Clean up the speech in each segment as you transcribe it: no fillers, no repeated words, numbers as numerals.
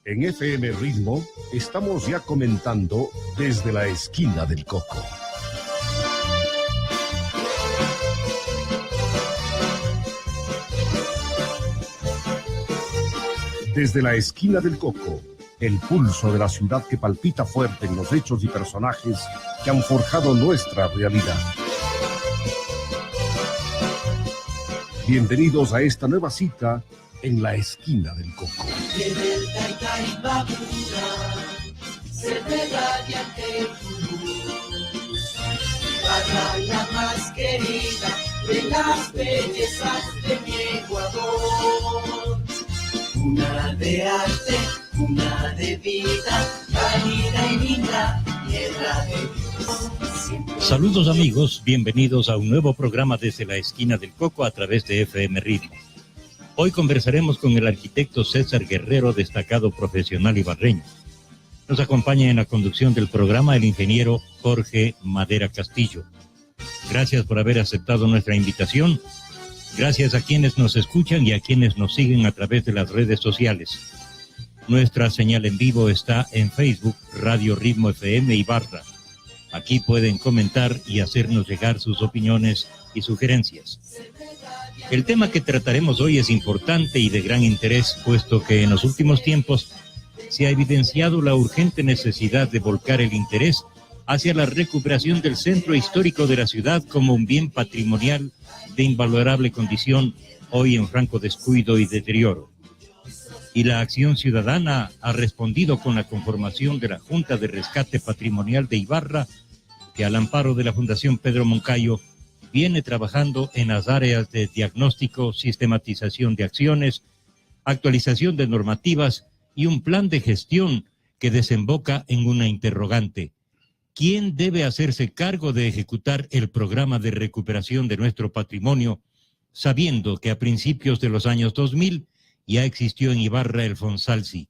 En FM Ritmo estamos ya comentando desde la esquina del Coco. Desde la esquina del Coco, el pulso de la ciudad que palpita fuerte en los hechos y personajes que han forjado nuestra realidad. Bienvenidos a esta nueva cita en la esquina del Coco. Para la más querida de las bellezas de mi Ecuador. Una de arte, una de vida, cálida y linda, tierra de Dios. Saludos amigos, bienvenidos a un nuevo programa desde la esquina del Coco a través de FM Ritmo. Hoy conversaremos con el arquitecto César Guerrero, destacado profesional ibarreño. Nos acompaña en la conducción del programa el ingeniero Jorge Madera Castillo. Gracias por haber aceptado nuestra invitación. Gracias a quienes nos escuchan y a quienes nos siguen a través de las redes sociales. Nuestra señal en vivo está en Facebook, Radio Ritmo FM Ibarra. Aquí pueden comentar y hacernos llegar sus opiniones y sugerencias. El tema que trataremos hoy es importante y de gran interés, puesto que en los últimos tiempos se ha evidenciado la urgente necesidad de volcar el interés hacia la recuperación del centro histórico de la ciudad como un bien patrimonial de invalorable condición, hoy en franco descuido y deterioro. Y la Acción Ciudadana ha respondido con la conformación de la Junta de Rescate Patrimonial de Ibarra, que al amparo de la Fundación Pedro Moncayo viene trabajando en las áreas de diagnóstico, sistematización de acciones, actualización de normativas y un plan de gestión que desemboca en una interrogante. ¿Quién debe hacerse cargo de ejecutar el programa de recuperación de nuestro patrimonio, sabiendo que a principios de los años 2000 ya existió en Ibarra el Fonsalsi?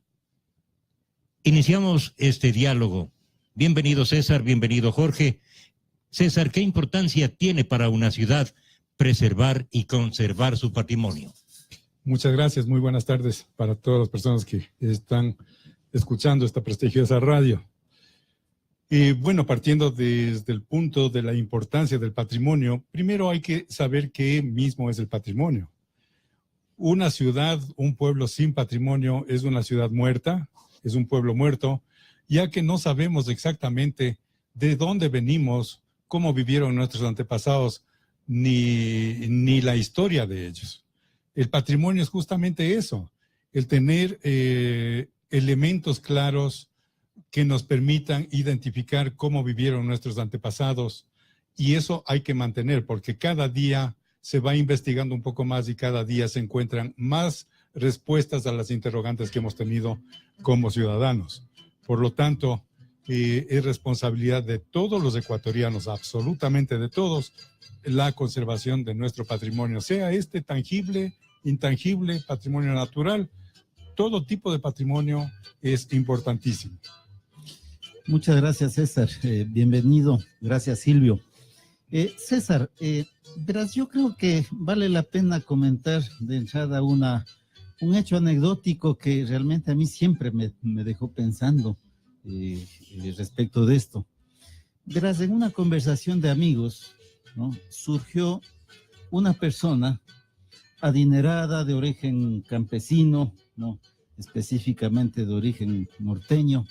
Iniciamos este diálogo. Bienvenido César, bienvenido Jorge. César, ¿qué importancia tiene para una ciudad preservar y conservar su patrimonio? Muchas gracias, muy buenas tardes para todas las personas que están escuchando esta prestigiosa radio. Bueno, partiendo desde el punto de la importancia del patrimonio, primero hay que saber qué mismo es el patrimonio. Una ciudad, un pueblo sin patrimonio es una ciudad muerta, es un pueblo muerto, ya que no sabemos exactamente de dónde venimos, cómo vivieron nuestros antepasados, ni la historia de ellos. El patrimonio es justamente eso, el tener elementos claros que nos permitan identificar cómo vivieron nuestros antepasados, y eso hay que mantener porque cada día se va investigando un poco más y cada día se encuentran más respuestas a las interrogantes que hemos tenido como ciudadanos. Por lo tanto, es responsabilidad de todos los ecuatorianos, absolutamente de todos, la conservación de nuestro patrimonio, sea este tangible, intangible, patrimonio natural, todo tipo de patrimonio es importantísimo. Muchas gracias, César. Bienvenido. Gracias, Silvio. César, verás, yo creo que vale la pena comentar de entrada un hecho anecdótico que realmente a mí siempre me dejó pensando respecto de esto. Verás, en una conversación de amigos, ¿no?, surgió una persona adinerada de origen campesino, ¿no?, específicamente de origen norteño.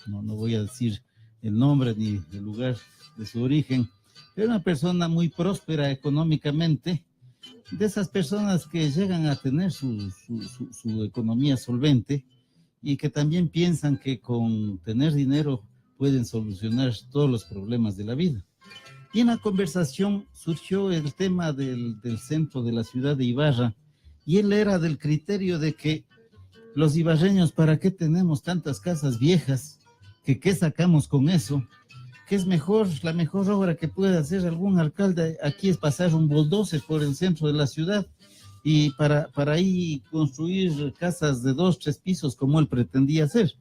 No voy a decir el nombre ni el lugar de su origen, pero una persona muy próspera económicamente, de esas personas que llegan a tener su economía solvente y que también piensan que con tener dinero pueden solucionar todos los problemas de la vida. Y en la conversación surgió el tema del centro de la ciudad de Ibarra, y él era del criterio de que los ibarreños, ¿para qué tenemos tantas casas viejas? ¿Qué sacamos con eso? Que es mejor, la mejor obra que puede hacer algún alcalde aquí es pasar un bulldozer por el centro de la ciudad y para ahí construir casas de 2, 3 pisos como él pretendía hacer.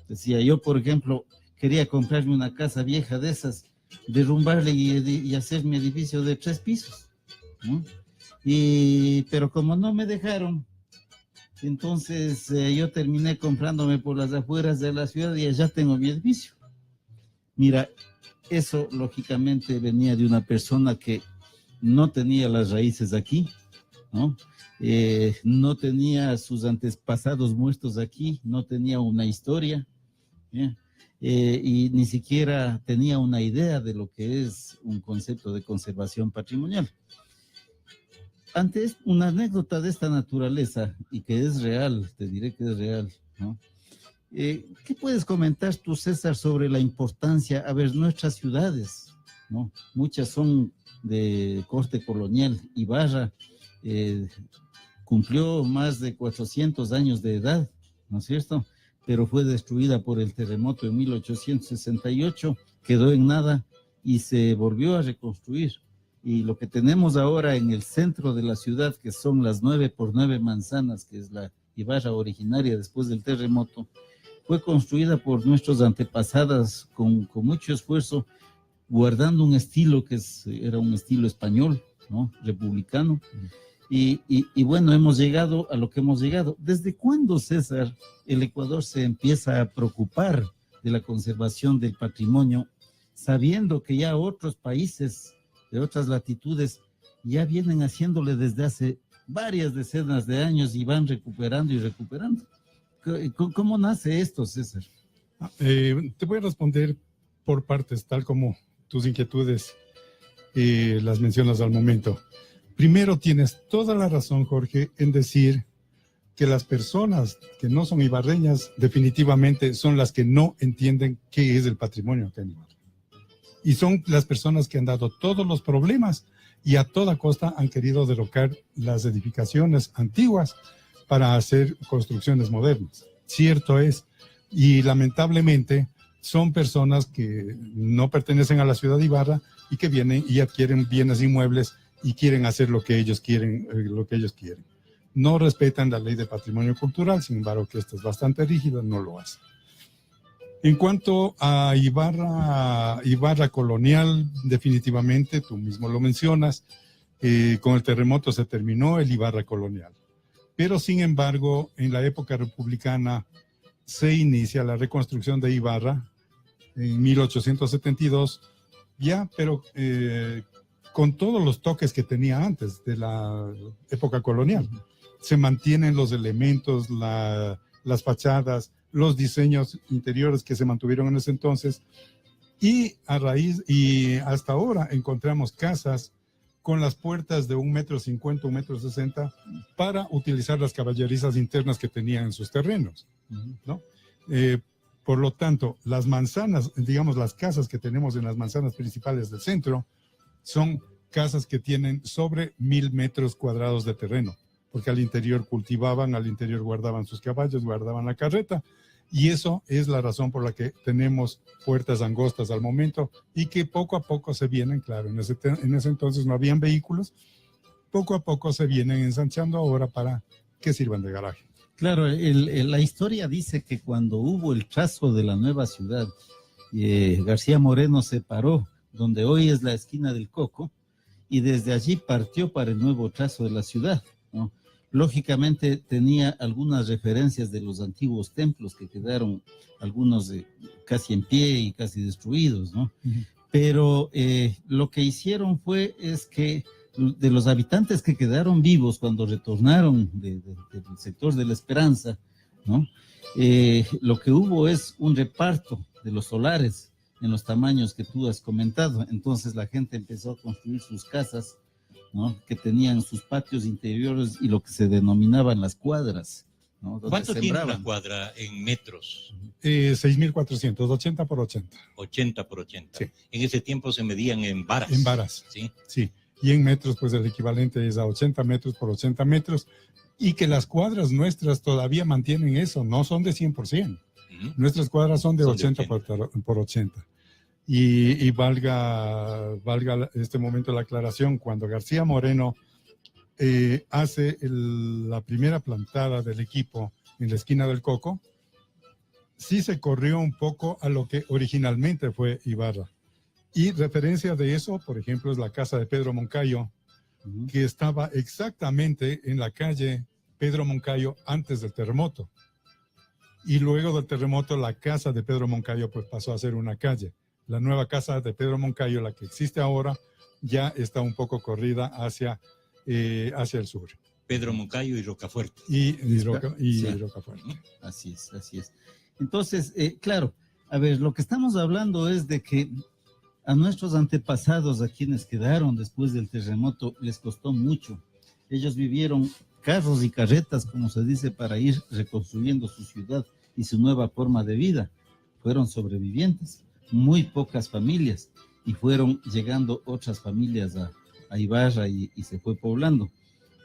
Decía yo, por ejemplo, quería comprarme una casa vieja de esas, derrumbarle y hacer mi edificio de 3 pisos, ¿no? Pero como no me dejaron, entonces yo terminé comprándome por las afueras de la ciudad y allá tengo mi edificio. Mira, eso lógicamente venía de una persona que no tenía las raíces aquí, ¿no? No tenía sus antepasados muertos aquí, no tenía una historia, ¿eh? Y ni siquiera tenía una idea de lo que es un concepto de conservación patrimonial. Antes, una anécdota de esta naturaleza, y que es real, te diré que es real, ¿no? ¿Qué puedes comentar tú, César, sobre la importancia? A ver, nuestras ciudades, ¿no? Muchas son de corte colonial. Ibarra cumplió más de 400 años de edad, ¿no es cierto? Pero fue destruida por el terremoto en 1868, quedó en nada y se volvió a reconstruir. Y lo que tenemos ahora en el centro de la ciudad, que son las 9x9 manzanas, que es la Ibarra originaria después del terremoto, fue construida por nuestros antepasados con mucho esfuerzo, guardando un estilo que era un estilo español, ¿no? Republicano. Y bueno, hemos llegado a lo que hemos llegado. ¿Desde cuándo, César, el Ecuador se empieza a preocupar de la conservación del patrimonio, sabiendo que ya otros países de otras latitudes ya vienen haciéndole desde hace varias decenas de años y van recuperando y recuperando? ¿Cómo nace esto, César? Te voy a responder por partes, tal como tus inquietudes las mencionas al momento. Primero, tienes toda la razón, Jorge, en decir que las personas que no son ibarreñas definitivamente son las que no entienden qué es el patrimonio acá en Ibarra. Y son las personas que han dado todos los problemas y a toda costa han querido derrocar las edificaciones antiguas para hacer construcciones modernas. Cierto es. Y lamentablemente son personas que no pertenecen a la ciudad de Ibarra y que vienen y adquieren bienes inmuebles y quieren hacer lo que ellos quieren, No respetan la ley de patrimonio cultural, sin embargo, que esta es bastante rígida, no lo hace. En cuanto a Ibarra colonial, definitivamente, tú mismo lo mencionas, con el terremoto se terminó el Ibarra colonial. Pero, sin embargo, en la época republicana se inicia la reconstrucción de Ibarra en 1872, ya, pero con todos los toques que tenía antes de la época colonial. Se mantienen los elementos, las fachadas, los diseños interiores que se mantuvieron en ese entonces, y hasta ahora encontramos casas con las puertas de 1,50 m, 1,60 m, para utilizar las caballerizas internas que tenían en sus terrenos, ¿no? Por lo tanto, las manzanas, digamos, las casas que tenemos en las manzanas principales del centro, son casas que tienen sobre 1,000 metros cuadrados de terreno, porque al interior cultivaban, al interior guardaban sus caballos, guardaban la carreta, y eso es la razón por la que tenemos puertas angostas al momento y que poco a poco se vienen, claro, en ese entonces no habían vehículos, poco a poco se vienen ensanchando ahora para que sirvan de garaje. Claro, la historia dice que cuando hubo el trazo de la nueva ciudad, García Moreno se paró donde hoy es la esquina del Coco y desde allí partió para el nuevo trazo de la ciudad, ¿no? Lógicamente tenía algunas referencias de los antiguos templos que quedaron, algunos casi en pie y casi destruidos, ¿no? Pero lo que hicieron es que de los habitantes que quedaron vivos cuando retornaron del sector de la Esperanza, ¿no? Lo que hubo es un reparto de los solares en los tamaños que tú has comentado. Entonces la gente empezó a construir sus casas, ¿no? Que tenían sus patios interiores y lo que se denominaban las cuadras, ¿no? ¿Cuánto tiene una cuadra en metros? 6.400, 80 por 80. 80 por 80. Sí. En ese tiempo se medían en varas. En varas. Sí. Sí. Y en metros, pues el equivalente es a 80 metros por 80 metros. Y que las cuadras nuestras todavía mantienen eso, no son de 100%. Nuestras cuadras son de 80 por 80. Y valga este momento la aclaración, cuando García Moreno hace la primera plantada del equipo en la esquina del Coco, sí se corrió un poco a lo que originalmente fue Ibarra. Y referencia de eso, por ejemplo, es la casa de Pedro Moncayo, que estaba exactamente en la calle Pedro Moncayo antes del terremoto. Y luego del terremoto, la casa de Pedro Moncayo pues pasó a ser una calle. La nueva casa de Pedro Moncayo, la que existe ahora, ya está un poco corrida hacia el sur. Pedro Moncayo y Rocafuerte. Y Sí. Rocafuerte. Así es, así es. Entonces, claro, a ver, lo que estamos hablando es de que a nuestros antepasados, a quienes quedaron después del terremoto, les costó mucho. Ellos vivieron carros y carretas, como se dice, para ir reconstruyendo su ciudad y su nueva forma de vida. Fueron sobrevivientes, muy pocas familias, y fueron llegando otras familias a Ibarra y se fue poblando.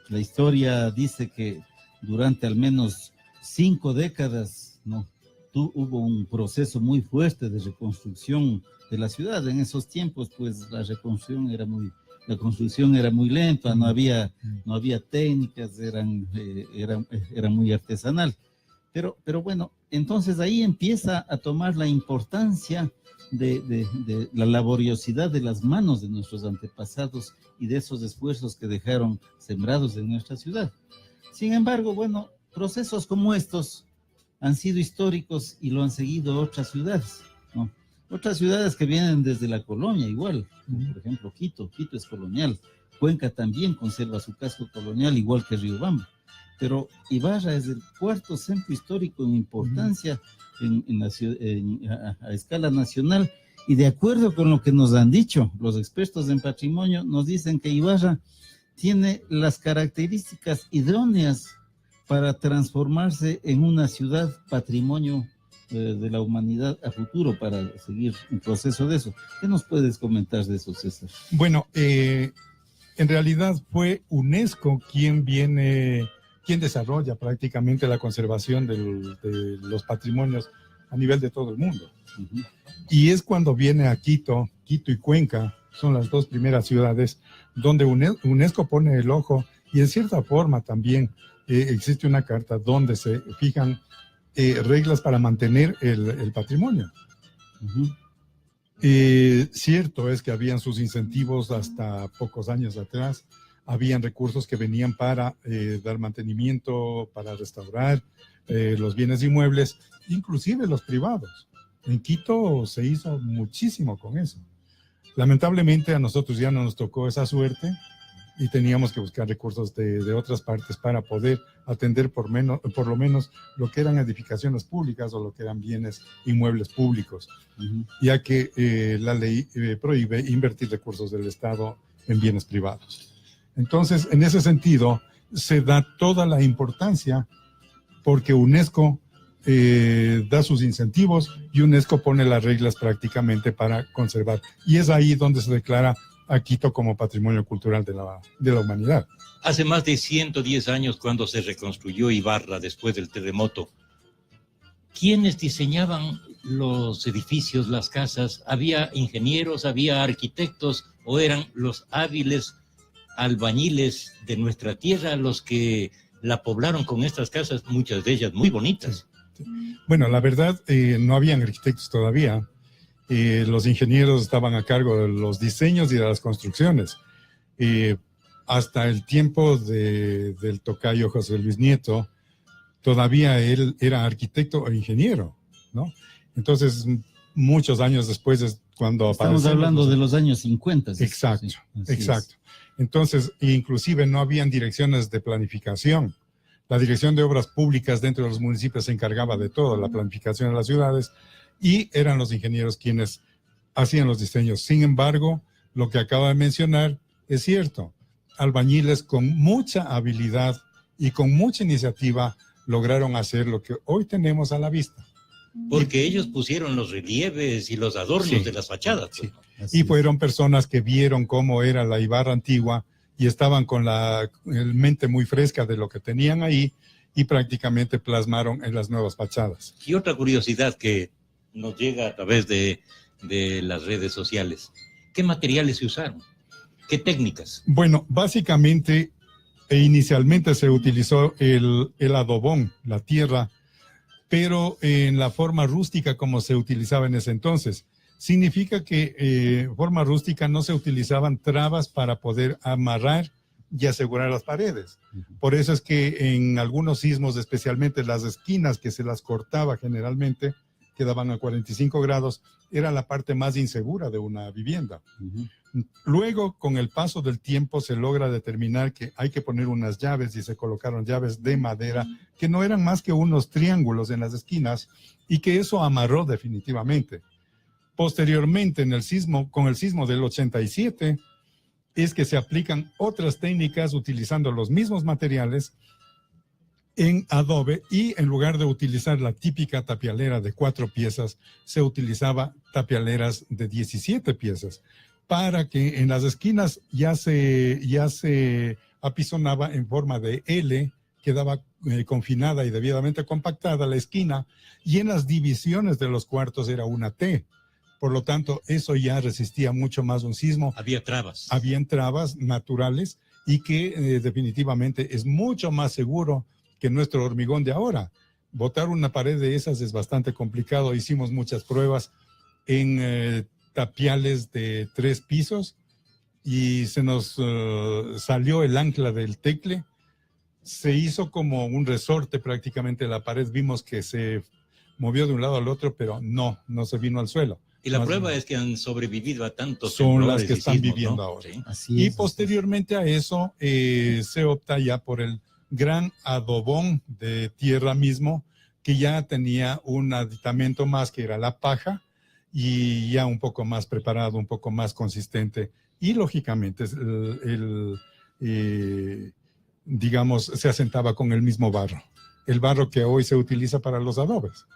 La historia dice que durante al menos 5 décadas, ¿no?, hubo un proceso muy fuerte de reconstrucción de la ciudad. En esos tiempos, pues la construcción era muy lenta, no había técnicas, era muy artesanal. Pero bueno, entonces ahí empieza a tomar la importancia de la laboriosidad de las manos de nuestros antepasados y de esos esfuerzos que dejaron sembrados en nuestra ciudad. Sin embargo, bueno, procesos como estos han sido históricos y lo han seguido otras ciudades, ¿no? Otras ciudades que vienen desde la colonia igual, por ejemplo Quito es colonial, Cuenca también conserva su casco colonial igual que Riobamba, pero Ibarra es el 4º centro histórico en importancia a escala nacional, y de acuerdo con lo que nos han dicho los expertos en patrimonio, nos dicen que Ibarra tiene las características idóneas para transformarse en una ciudad patrimonio de la humanidad a futuro, para seguir un proceso de eso. ¿Qué nos puedes comentar de eso, César? Bueno, en realidad fue UNESCO quien desarrolla prácticamente la conservación de los patrimonios a nivel de todo el mundo. Uh-huh. Y es cuando viene a Quito y Cuenca, son las 2 primeras ciudades donde UNESCO pone el ojo, y en cierta forma también existe una carta donde se fijan reglas para mantener el patrimonio. Uh-huh. Cierto es que habían sus incentivos hasta pocos años atrás, habían recursos que venían para dar mantenimiento, para restaurar los bienes inmuebles, inclusive los privados. En Quito se hizo muchísimo con eso. Lamentablemente a nosotros ya no nos tocó esa suerte y teníamos que buscar recursos de otras partes para poder atender por lo menos lo que eran edificaciones públicas o lo que eran bienes inmuebles públicos, uh-huh, ya que la ley prohíbe invertir recursos del Estado en bienes privados. Entonces, en ese sentido, se da toda la importancia porque UNESCO da sus incentivos y UNESCO pone las reglas prácticamente para conservar. Y es ahí donde se declara a Quito como patrimonio cultural de la humanidad. Hace más de 110 años, cuando se reconstruyó Ibarra después del terremoto, ¿quiénes diseñaban los edificios, las casas? ¿Había ingenieros, había arquitectos o eran los hábiles albañiles de nuestra tierra los que la poblaron con estas casas, muchas de ellas muy bonitas? Sí. Bueno, la verdad, no habían arquitectos todavía. Los ingenieros estaban a cargo de los diseños y de las construcciones. Hasta el tiempo del tocayo José Luis Nieto, todavía él era arquitecto e ingeniero, ¿no? Entonces, muchos años después es cuando estamos hablando de los años 50. Exacto, sí, exacto. Entonces, inclusive no habían direcciones de planificación. La Dirección de Obras Públicas dentro de los municipios se encargaba de todo, la planificación de las ciudades, y eran los ingenieros quienes hacían los diseños. Sin embargo, lo que acabo de mencionar es cierto. Albañiles con mucha habilidad y con mucha iniciativa lograron hacer lo que hoy tenemos a la vista. Porque ellos pusieron los relieves y los adornos de las fachadas. Sí. Y fueron personas que vieron cómo era la Ibarra antigua y estaban con la mente muy fresca de lo que tenían ahí y prácticamente plasmaron en las nuevas fachadas. Y otra curiosidad que nos llega a través de las redes sociales. ¿Qué materiales se usaron? ¿Qué técnicas? Bueno, básicamente inicialmente se utilizó el adobón, la tierra, pero en la forma rústica como se utilizaba en ese entonces. Significa que forma rústica no se utilizaban trabas para poder amarrar y asegurar las paredes. Por eso es que en algunos sismos, especialmente las esquinas que se las cortaba generalmente, quedaban a 45 grados, era la parte más insegura de una vivienda. Luego, con el paso del tiempo, se logra determinar que hay que poner unas llaves y se colocaron llaves de madera que no eran más que unos triángulos en las esquinas y que eso amarró definitivamente. Posteriormente, con el sismo del 87, es que se aplican otras técnicas utilizando los mismos materiales en adobe y en lugar de utilizar la típica tapialera de 4 piezas, se utilizaba tapialeras de 17 piezas para que en las esquinas ya se apisonaba en forma de L, quedaba confinada y debidamente compactada la esquina, y en las divisiones de los cuartos era una T. Por lo tanto, eso ya resistía mucho más un sismo. Había trabas. Habían trabas naturales y que definitivamente es mucho más seguro que nuestro hormigón de ahora. Botar una pared de esas es bastante complicado. Hicimos muchas pruebas en tapiales de 3 pisos y se nos salió el ancla del tecle. Se hizo como un resorte prácticamente la pared. Vimos que se movió de un lado al otro, pero no se vino al suelo. Y la prueba es que han sobrevivido a tantos son las que están sismos, viviendo, ¿no? Ahora. Sí. Así es, posteriormente a eso se opta ya por el gran adobón de tierra mismo, que ya tenía un aditamento más que era la paja y ya un poco más preparado, un poco más consistente. Y lógicamente digamos, se asentaba con el mismo barro. El barro que hoy se utiliza para los adobes.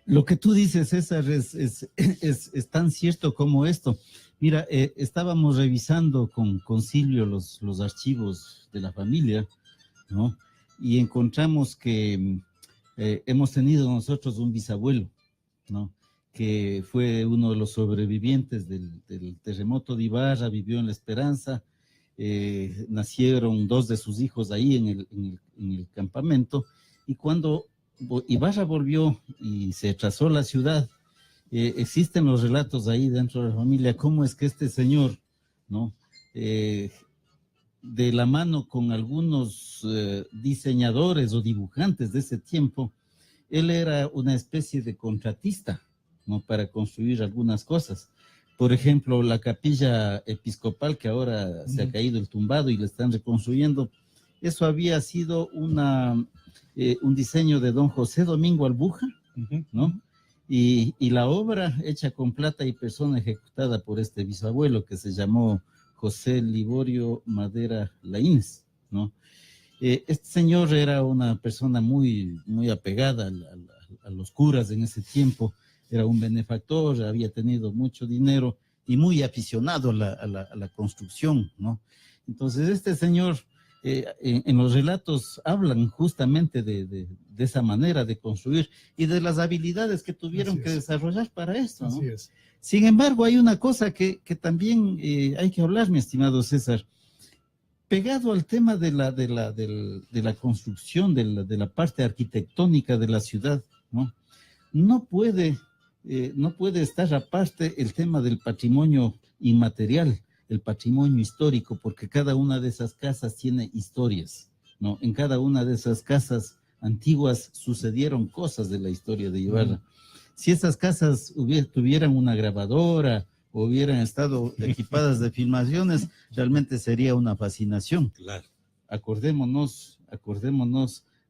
Lo que tú dices, César, es tan cierto como esto. Mira, estábamos revisando con Silvio los archivos de la familia, ¿no? Y encontramos que hemos tenido nosotros un bisabuelo, ¿no? Que fue uno de los sobrevivientes del terremoto de Ibarra, vivió en La Esperanza, nacieron 2 de sus hijos ahí en el campamento, y cuando Ibarra volvió y se trazó la ciudad, existen los relatos ahí dentro de la familia, cómo es que este señor, ¿no? De la mano con algunos diseñadores o dibujantes de ese tiempo, él era una especie de contratista, ¿no? Para construir algunas cosas. Por ejemplo, la capilla episcopal, que ahora se ha caído el tumbado y la están reconstruyendo, eso había sido un diseño de don José Domingo Albuja, ¿no? Y la obra hecha con plata y persona ejecutada por este bisabuelo que se llamó José Liborio Madera Laínez, ¿no? Este señor era una persona muy, muy apegada a los curas en ese tiempo, era un benefactor, había tenido mucho dinero y muy aficionado a la construcción, ¿no? Entonces este señor, en los relatos hablan justamente de esa manera de construir y de las habilidades que tuvieron que desarrollar para esto, ¿no? Así es. Sin embargo, hay una cosa que también hay que hablar, mi estimado César. Pegado al tema de la construcción, de la parte arquitectónica de la ciudad, ¿no? No puede estar aparte el tema del patrimonio inmaterial, el patrimonio histórico, porque cada una de esas casas tiene historias, ¿no? En cada una de esas casas antiguas sucedieron cosas de la historia de Ibarra. Si esas casas tuvieran una grabadora o hubieran estado equipadas de filmaciones, realmente sería una fascinación. Claro. Acordémonos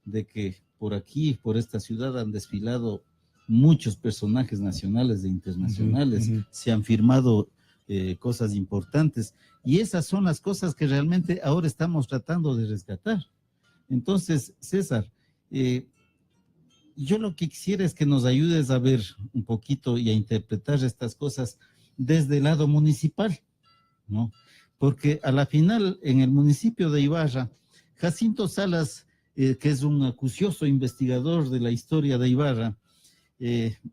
de que por aquí, por esta ciudad, han desfilado muchos personajes nacionales e internacionales, se han firmado cosas importantes, y esas son las cosas que realmente ahora estamos tratando de rescatar. Entonces, César, yo lo que quisiera es que nos ayudes a ver un poquito y a interpretar estas cosas desde el lado municipal, ¿no? Porque a la final, en el municipio de Ibarra, Jacinto Salas, que es un acucioso investigador de la historia de Ibarra,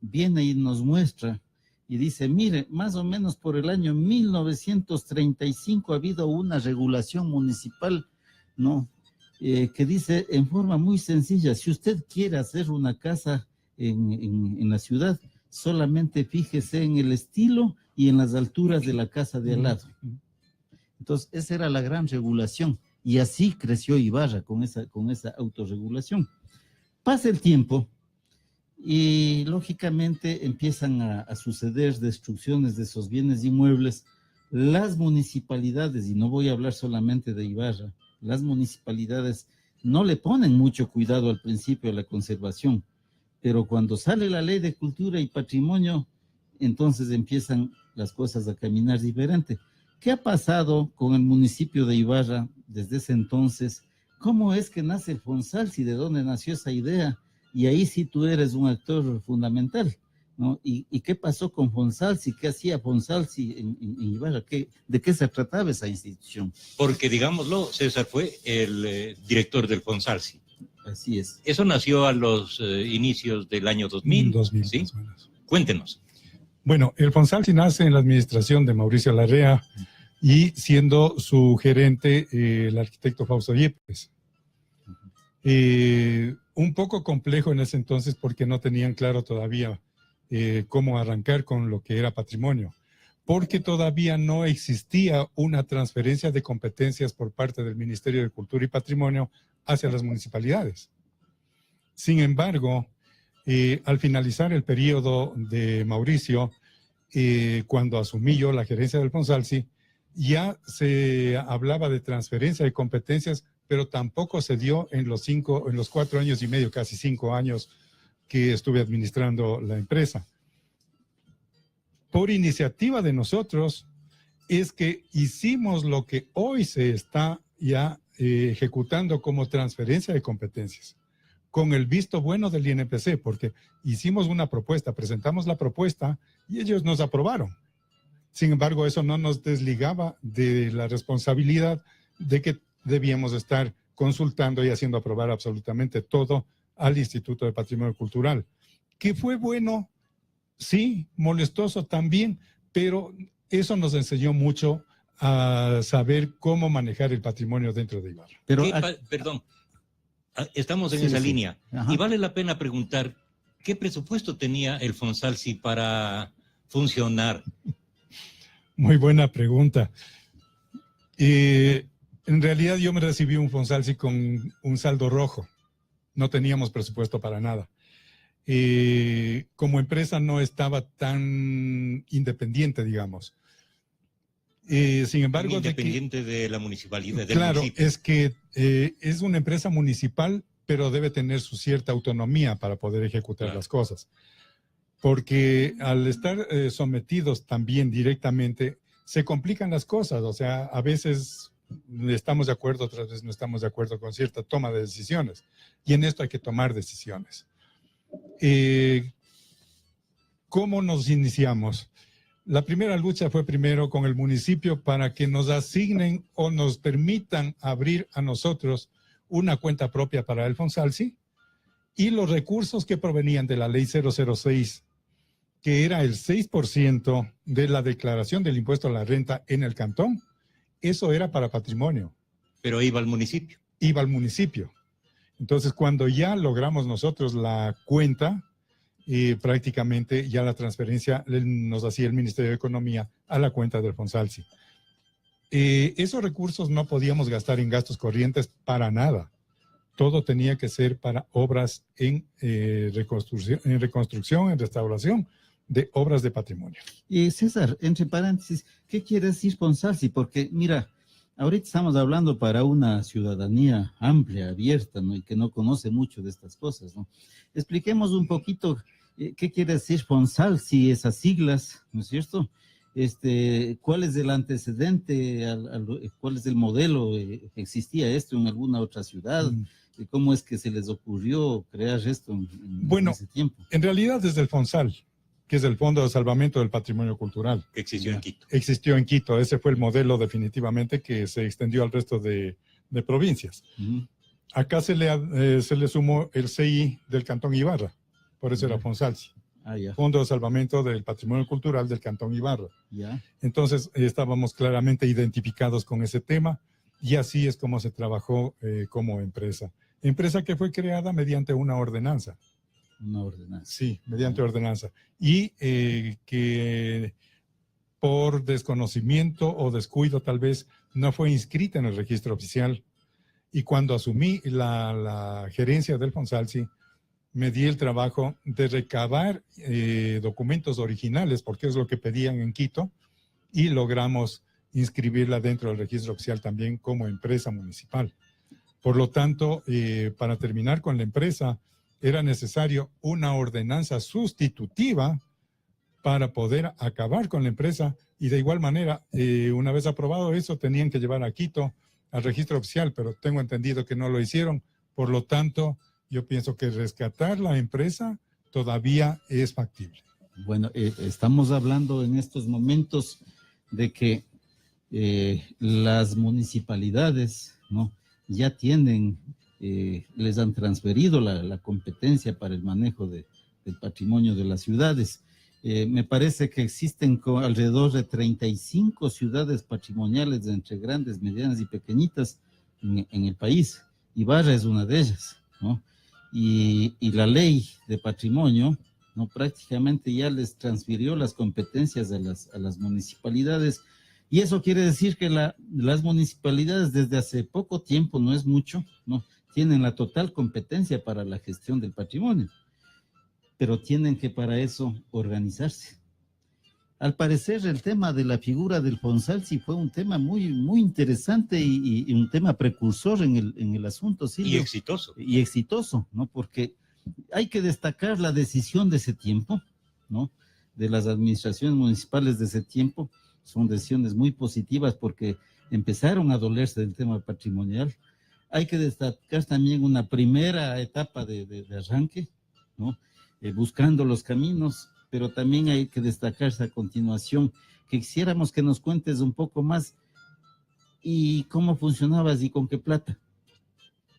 viene y nos muestra y dice, mire, más o menos por el año 1935 ha habido una regulación municipal, ¿no? que dice en forma muy sencilla, si usted quiere hacer una casa en la ciudad, solamente fíjese en el estilo y en las alturas de la casa de al lado. Entonces, esa era la gran regulación. Y así creció Ibarra con esa autorregulación. Pasa el tiempo y lógicamente empiezan a suceder destrucciones de esos bienes inmuebles. Las municipalidades, y no voy a hablar solamente de Ibarra, las municipalidades no le ponen mucho cuidado al principio a la conservación, pero cuando sale la ley de cultura y patrimonio, entonces empiezan las cosas a caminar diferente. ¿Qué ha pasado con el municipio de Ibarra desde ese entonces? ¿Cómo es que nace el Fonsalsi? ¿De dónde nació esa idea? Y ahí sí tú eres un actor fundamental, ¿no? ¿Y qué pasó con Fonsalsi? ¿Qué hacía Fonsalsi en Ibarra? ¿De qué se trataba esa institución? Porque, digámoslo, César fue el director del Fonsalsi. Así es. Eso nació a los inicios del año 2000. 2000, ¿sí? más o menos. Cuéntenos. Bueno, el Fonsalsi nace en la administración de Mauricio Larrea y siendo su gerente el arquitecto Fausto Yepes. Un poco complejo en ese entonces porque no tenían claro todavía cómo arrancar con lo que era patrimonio, porque todavía no existía una transferencia de competencias por parte del Ministerio de Cultura y Patrimonio hacia las municipalidades. Sin embargo, al finalizar el periodo de Mauricio, cuando asumí yo la gerencia del Fonsalsi, ya se hablaba de transferencia de competencias, pero tampoco se dio en los 4 años y medio, casi 5 años que estuve administrando la empresa. Por iniciativa de nosotros es que hicimos lo que hoy se está ya ejecutando como transferencia de competencias, con el visto bueno del INPC, porque hicimos una propuesta, presentamos la propuesta y ellos nos aprobaron. Sin embargo, eso no nos desligaba de la responsabilidad de que debíamos estar consultando y haciendo aprobar absolutamente todo al Instituto de Patrimonio Cultural. Que fue bueno, sí, molestoso también, pero eso nos enseñó mucho a saber cómo manejar el patrimonio dentro de Ibarra. Pero, Perdón, estamos en sí, esa sí. línea. Ajá. Y vale la pena preguntar, ¿qué presupuesto tenía el Fonsalsi para funcionar? Muy buena pregunta. En realidad yo me recibí un Fonsalsi con un saldo rojo. No teníamos presupuesto para nada. Como empresa no estaba tan independiente, digamos. Sin embargo... Independiente de la municipalidad. Claro, municipio. es que es una empresa municipal, pero debe tener su cierta autonomía para poder ejecutar las cosas. Porque al estar sometidos también directamente, se complican las cosas. O sea, a veces estamos de acuerdo, otras veces no estamos de acuerdo con cierta toma de decisiones. Y en esto hay que tomar decisiones. ¿Cómo nos iniciamos? La primera lucha fue primero con el municipio para que nos asignen o nos permitan abrir a nosotros una cuenta propia para el Fonsalsi y los recursos que provenían de la ley 006, que era el 6% de la declaración del impuesto a la renta en el cantón, eso era para patrimonio. Pero iba al municipio. Iba al municipio. Entonces, cuando ya logramos nosotros la cuenta, prácticamente ya la transferencia nos hacía el Ministerio de Economía a la cuenta del Fonsalsi. Esos recursos no podíamos gastar en gastos corrientes para nada. Todo tenía que ser para obras en reconstrucción, en restauración de obras de patrimonio. César, entre paréntesis, ¿qué quiere decir Fonsalsi? Porque, mira, ahorita estamos hablando para una ciudadanía amplia, abierta, ¿no? Y que no conoce mucho de estas cosas, ¿no? Expliquemos un poquito qué quiere decir Fonsalsi, esas siglas, ¿no es cierto? ¿Cuál es el antecedente, cuál es el modelo? ¿Existía esto en alguna otra ciudad? ¿Cómo es que se les ocurrió crear esto en ese tiempo? En realidad desde el Fonsal, que es el Fondo de Salvamento del Patrimonio Cultural. Que existió en Quito. Existió en Quito, ese fue el modelo definitivamente que se extendió al resto de provincias. Acá se le sumó el CI del Cantón Ibarra, por eso era Fonsalsi. Fondo de Salvamento del Patrimonio Cultural del Cantón Ibarra. Entonces estábamos claramente identificados con ese tema y así es como se trabajó como empresa. Empresa que fue creada mediante una ordenanza. Una ordenanza. Sí, mediante ordenanza. Y que por desconocimiento o descuido tal vez no fue inscrita en el registro oficial. Y cuando asumí la gerencia del Fonsalci, me di el trabajo de recabar documentos originales, porque es lo que pedían en Quito, y logramos inscribirla dentro del registro oficial también como empresa municipal. Por lo tanto, para terminar con la empresa, era necesario una ordenanza sustitutiva para poder acabar con la empresa, y de igual manera, una vez aprobado eso, tenían que llevar a Quito al registro oficial, pero tengo entendido que no lo hicieron. Por lo tanto, yo pienso que rescatar la empresa todavía es factible. Bueno, estamos hablando en estos momentos de que las municipalidades, ¿no?, ya tienen, les han transferido la competencia para el manejo del patrimonio de las ciudades. Me parece que existen alrededor de 35 ciudades patrimoniales entre grandes, medianas y pequeñitas en el país, y Ibarra es una de ellas, ¿no? Y la ley de patrimonio, ¿no?, prácticamente ya les transfirió las competencias a las municipalidades, y eso quiere decir que las municipalidades desde hace poco tiempo, no es mucho, ¿no?, tienen la total competencia para la gestión del patrimonio, pero tienen que para eso organizarse. Al parecer el tema de la figura del Fonsalci fue un tema muy, muy interesante y un tema precursor en el asunto, Silvio. Y exitoso. Y exitoso, ¿no? Porque hay que destacar la decisión de ese tiempo, ¿no?, de las administraciones municipales de ese tiempo. Son decisiones muy positivas porque empezaron a dolerse del tema patrimonial. Hay que destacar también una primera etapa de arranque, ¿no?, buscando los caminos, pero también hay que destacarse a continuación, que quisiéramos que nos cuentes un poco más y cómo funcionabas y con qué plata,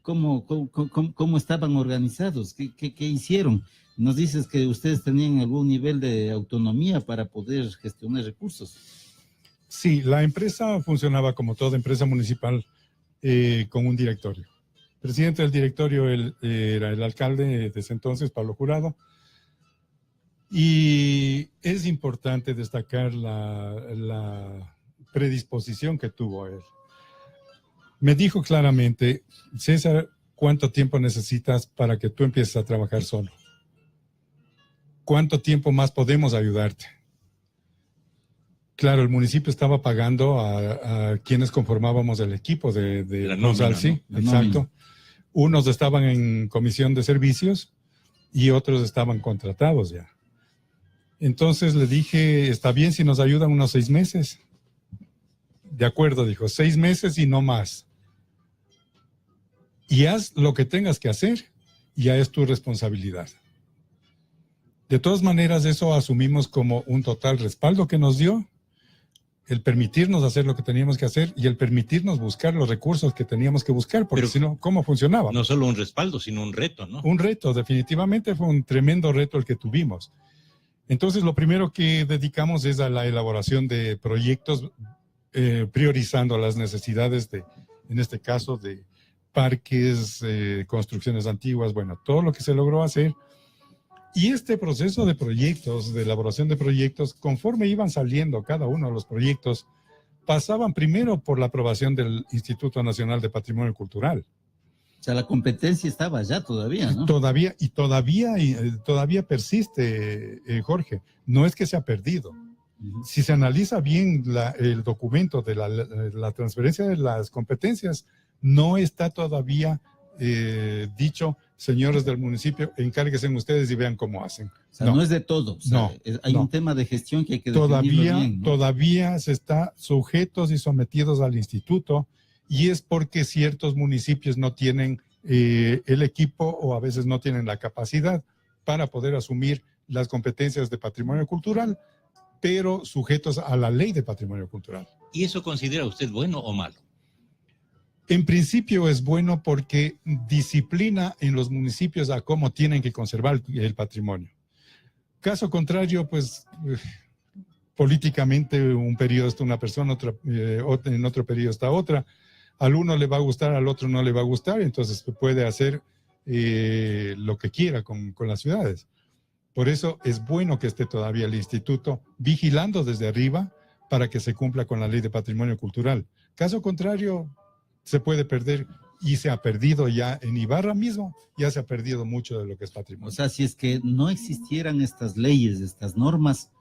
cómo estaban organizados, qué hicieron. Nos dices que ustedes tenían algún nivel de autonomía para poder gestionar recursos. Sí, la empresa funcionaba como toda empresa municipal, con un directorio. Presidente del directorio era el alcalde de ese entonces, Pablo Jurado, y es importante destacar la predisposición que tuvo él. Me dijo claramente: César, ¿cuánto tiempo necesitas para que tú empieces a trabajar solo? ¿Cuánto tiempo más podemos ayudarte? Claro, el municipio estaba pagando a quienes conformábamos el equipo de la Fonsalci, ¿no? Exacto. Unos estaban en comisión de servicios y otros estaban contratados ya. Entonces le dije: está bien si nos ayudan unos 6 meses. De acuerdo, dijo, 6 meses y no más. Y haz lo que tengas que hacer, ya es tu responsabilidad. De todas maneras, eso asumimos como un total respaldo que nos dio, el permitirnos hacer lo que teníamos que hacer y el permitirnos buscar los recursos que teníamos que buscar, porque si no, ¿cómo funcionaba? No solo un respaldo, sino un reto, ¿no? Un reto, definitivamente fue un tremendo reto el que tuvimos. Entonces, lo primero que dedicamos es a la elaboración de proyectos, priorizando las necesidades en este caso, de parques, construcciones antiguas, bueno, todo lo que se logró hacer. Y este proceso de proyectos, de elaboración de proyectos, conforme iban saliendo cada uno de los proyectos, pasaban primero por la aprobación del Instituto Nacional de Patrimonio Cultural. O sea, la competencia estaba allá todavía, ¿no? Todavía persiste, Jorge. No es que se ha perdido. Si se analiza bien el documento de la transferencia de las competencias, no está todavía dicho: señores del municipio, encárguense ustedes y vean cómo hacen. O sea, no es de todo. O sea, hay un tema de gestión que hay que definirlo bien, ¿no? Todavía se está sujetos y sometidos al instituto, y es porque ciertos municipios no tienen el equipo o a veces no tienen la capacidad para poder asumir las competencias de patrimonio cultural, pero sujetos a la ley de patrimonio cultural. ¿Y eso considera usted bueno o malo? En principio es bueno porque disciplina en los municipios a cómo tienen que conservar el patrimonio. Caso contrario, pues políticamente un periodo está una persona, en otro periodo está otra. Al uno le va a gustar, al otro no le va a gustar, entonces puede hacer lo que quiera con las ciudades. Por eso es bueno que esté todavía el instituto vigilando desde arriba para que se cumpla con la ley de patrimonio cultural. Caso contrario, se puede perder, y se ha perdido ya en Ibarra mismo, ya se ha perdido mucho de lo que es patrimonio. O sea, si es que no existieran estas leyes, estas normas,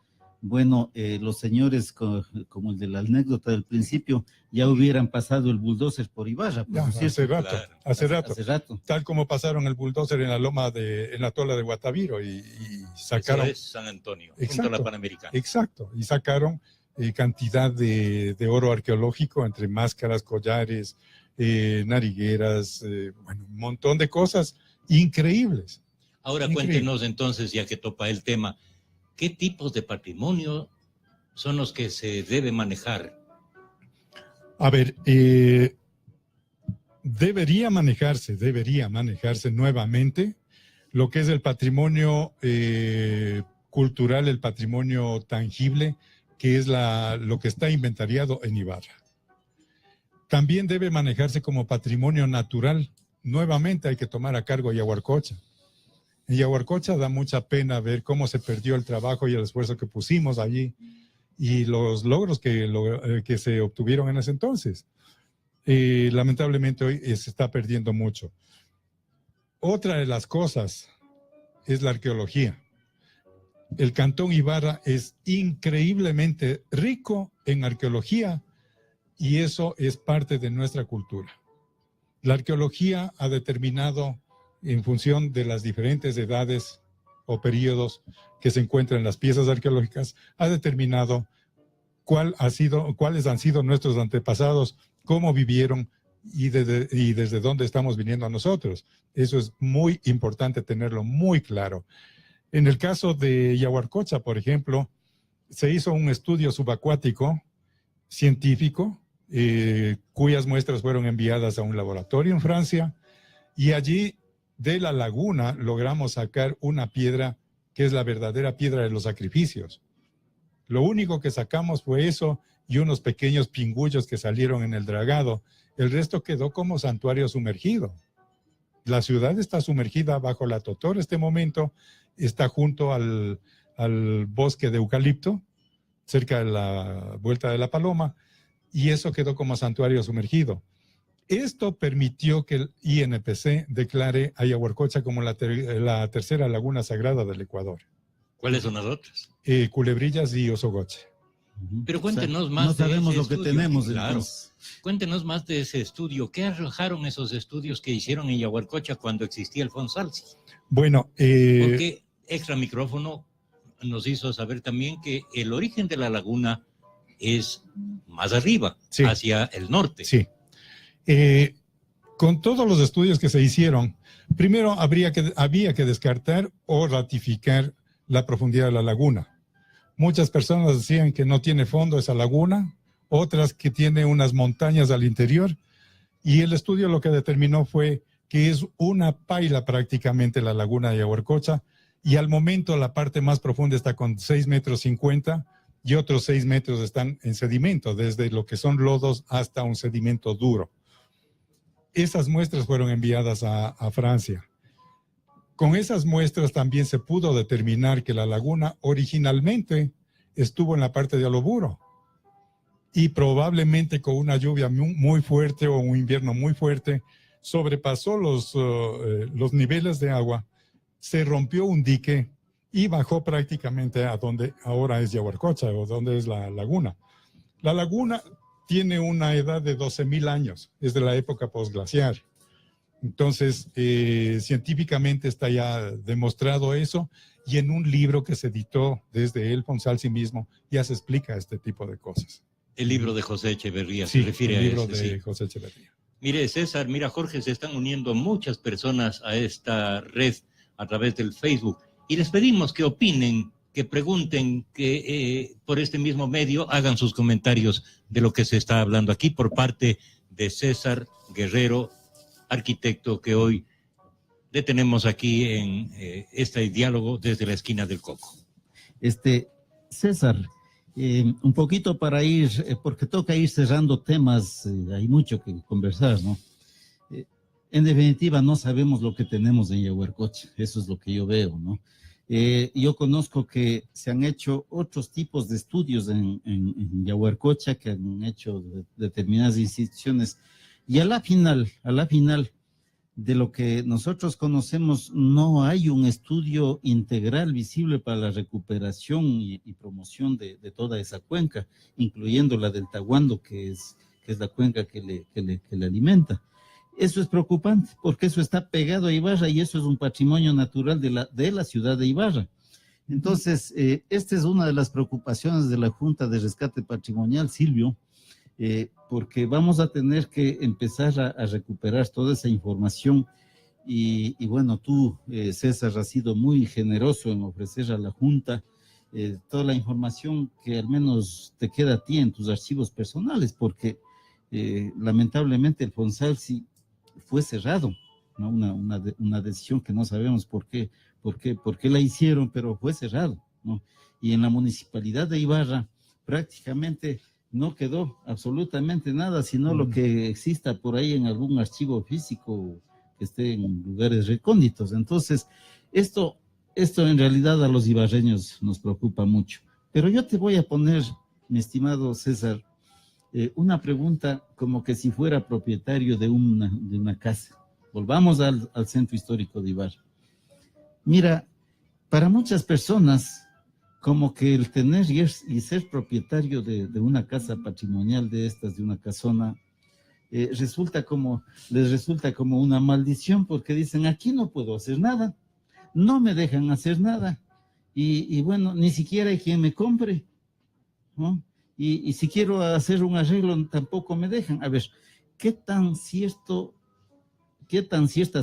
bueno, los señores, como el de la anécdota del principio, ya hubieran pasado el bulldozer por Ibarra. Ya, hace rato, Claro. hace rato. Hace rato. Tal como pasaron el bulldozer en la loma en la tola de Guataviro y sacaron. Eso es San Antonio, junto a Exacto, la Panamericana. Exacto, y sacaron cantidad de oro arqueológico entre máscaras, collares, narigueras, bueno, un montón de cosas increíbles. Ahora Increíble. cuéntenos entonces, ya que topa el tema, ¿qué tipos de patrimonio son los que se debe manejar? A ver, debería manejarse nuevamente lo que es el patrimonio cultural, el patrimonio tangible, que es lo que está inventariado en Ibarra. También debe manejarse como patrimonio natural. Nuevamente hay que tomar a cargo Yaguarcocha. En Yaguarcocha da mucha pena ver cómo se perdió el trabajo y el esfuerzo que pusimos allí y los logros que se obtuvieron en ese entonces. Lamentablemente hoy se está perdiendo mucho. Otra de las cosas es la arqueología. El Cantón Ibarra es increíblemente rico en arqueología y eso es parte de nuestra cultura. La arqueología ha determinado, en función de las diferentes edades o periodos que se encuentran en las piezas arqueológicas, ha determinado cuáles han sido nuestros antepasados, cómo vivieron y desde dónde estamos viniendo a nosotros. Eso es muy importante tenerlo muy claro. En el caso de Yaguarcocha, por ejemplo, se hizo un estudio subacuático científico, cuyas muestras fueron enviadas a un laboratorio en Francia, y allí de la laguna logramos sacar una piedra que es la verdadera piedra de los sacrificios. Lo único que sacamos fue eso y unos pequeños pingullos que salieron en el dragado. El resto quedó como santuario sumergido. La ciudad está sumergida bajo la Totor en este momento, está junto al bosque de eucalipto, cerca de la Vuelta de la Paloma, y eso quedó como santuario sumergido. Esto permitió que el INPC declare a Yaguarcocha como la tercera laguna sagrada del Ecuador. ¿Cuáles son las otras? Culebrillas y Osogoche. Pero cuéntenos O sea, más no sabemos de lo ese que estudio. tenemos. Claro. Entonces. Cuéntenos más de ese estudio. ¿Qué arrojaron esos estudios que hicieron en Yaguarcocha cuando existía el Fonsalsi? Bueno, Porque extra micrófono nos hizo saber también que el origen de la laguna es más arriba, sí, hacia el norte. Sí. Con todos los estudios que se hicieron, primero había que descartar o ratificar la profundidad de la laguna. Muchas personas decían que no tiene fondo esa laguna, otras que tiene unas montañas al interior, y el estudio lo que determinó fue que es una paila prácticamente la laguna de Yaguarcocha, y al momento la parte más profunda está con 6,50 metros y otros 6 metros están en sedimento, desde lo que son lodos hasta un sedimento duro. Esas muestras fueron enviadas a Francia. Con esas muestras también se pudo determinar que la laguna originalmente estuvo en la parte de Aloburo y probablemente con una lluvia muy fuerte o un invierno muy fuerte sobrepasó los niveles de agua, se rompió un dique y bajó prácticamente a donde ahora es Yaguarcocha o donde es la laguna. La laguna tiene una edad de 12,000 años, es de la época posglaciar. Entonces, científicamente está ya demostrado eso, y en un libro que se editó desde el Fonsalsi mismo ya se explica este tipo de cosas. El libro de José Echeverría Sí, se refiere el libro a ese. de Sí. José Echeverría. Mire, César, mira, Jorge, se están uniendo muchas personas a esta red a través del Facebook, y les pedimos que opinen, que pregunten, que por este mismo medio hagan sus comentarios de lo que se está hablando aquí por parte de César Guerrero, arquitecto que hoy le tenemos aquí en este diálogo desde la esquina del Coco. César, Un poquito para ir, porque toca ir cerrando temas, hay mucho que conversar, ¿no? En definitiva, no sabemos lo que tenemos en Yaguarcocha, eso es lo que yo veo, ¿no? Yo conozco que se han hecho otros tipos de estudios en Yaguarcocha que han hecho determinadas instituciones, y a la final de lo que nosotros conocemos, no hay un estudio integral visible para la recuperación y promoción de toda esa cuenca, incluyendo la del Tahuando, que es la cuenca que le alimenta. Eso es preocupante, porque eso está pegado a Ibarra y eso es un patrimonio natural de la ciudad de Ibarra. Entonces, esta es una de las preocupaciones de la Junta de Rescate Patrimonial, Silvio, porque vamos a tener que empezar a recuperar toda esa información y bueno, tú, César, has sido muy generoso en ofrecer a la Junta toda la información que al menos te queda a ti en tus archivos personales, porque lamentablemente el Fonsalsi fue cerrado, ¿no? Una decisión que no sabemos por qué la hicieron, pero fue cerrado, ¿no? Y en la municipalidad de Ibarra prácticamente no quedó absolutamente nada, sino lo que exista por ahí en algún archivo físico que esté en lugares recónditos. Entonces, esto en realidad a los ibarreños nos preocupa mucho. Pero yo te voy a poner, mi estimado César, una pregunta como que si fuera propietario de una casa. Volvamos al centro histórico de Ibarra. Mira, para muchas personas, como que el tener y ser propietario de una casa patrimonial de estas, de una casona, les resulta como una maldición, porque dicen, aquí no puedo hacer nada, no me dejan hacer nada, y bueno, ni siquiera hay quien me compre, ¿no? Y si quiero hacer un arreglo, tampoco me dejan. A ver, ¿qué tan ciertas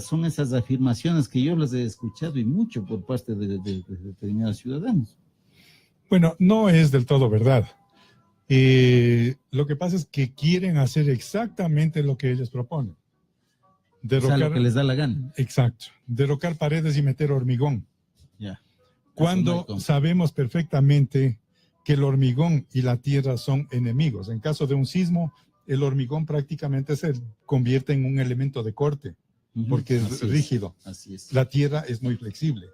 son esas afirmaciones que yo las he escuchado y mucho por parte de determinados ciudadanos? Bueno, no es del todo verdad. Lo que pasa es que quieren hacer exactamente lo que ellos proponen. Derrocar, o sea, lo que les da la gana. Exacto. Derrocar paredes y meter hormigón. Ya. Cuando sabemos perfectamente que el hormigón y la tierra son enemigos. En caso de un sismo, el hormigón prácticamente se convierte en un elemento de corte, porque es rígido. Así es. La tierra es muy flexible.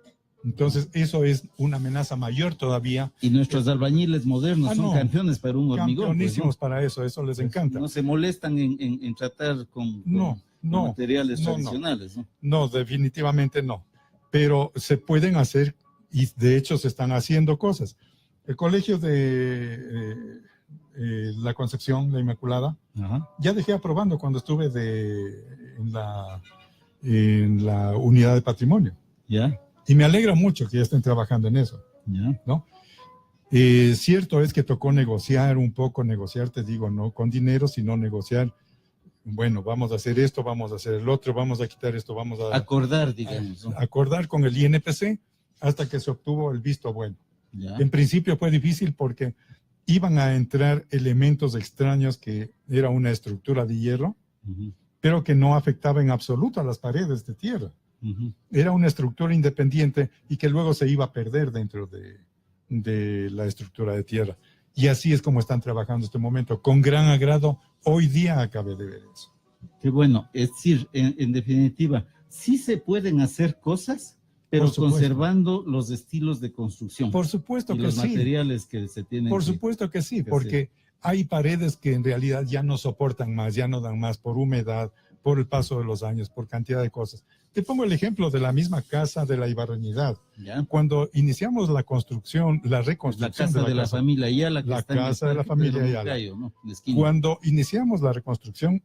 Entonces, eso es una amenaza mayor todavía. Y nuestros albañiles modernos son campeones para un hormigón. Campeonísimos para eso les encanta. No se molestan en tratar con materiales tradicionales, ¿no? No, definitivamente no. Pero se pueden hacer, y de hecho se están haciendo cosas. El colegio de la Concepción, la Inmaculada, ya dejé aprobando cuando estuve en la unidad de patrimonio. ¿Ya? Y me alegra mucho que ya estén trabajando en eso, ¿no? Cierto es que tocó negociar, te digo, no con dinero, sino negociar. Bueno, vamos a hacer esto, vamos a hacer el otro, vamos a quitar esto, vamos a... Acordar, digamos. Acordar con el INPC hasta que se obtuvo el visto bueno. ¿Ya? En principio fue difícil porque iban a entrar elementos extraños que era una estructura de hierro, pero que no afectaba en absoluto a las paredes de tierra. Era una estructura independiente y que luego se iba a perder dentro de la estructura de tierra. Y así es como están trabajando en este momento. Con gran agrado, hoy día acabé de ver eso. Qué bueno. Es decir, en definitiva, sí se pueden hacer cosas, pero conservando los estilos de construcción. Por supuesto que sí. Los materiales que se tienen. Por supuesto que sí, porque hay paredes que en realidad ya no soportan más, ya no dan más por humedad, por el paso de los años, por cantidad de cosas. Te pongo el ejemplo de la misma casa de la Ibarreñidad. Cuando iniciamos la construcción, la reconstrucción de la familia Ayala. La casa de la familia Ayala. ¿No? Cuando iniciamos la reconstrucción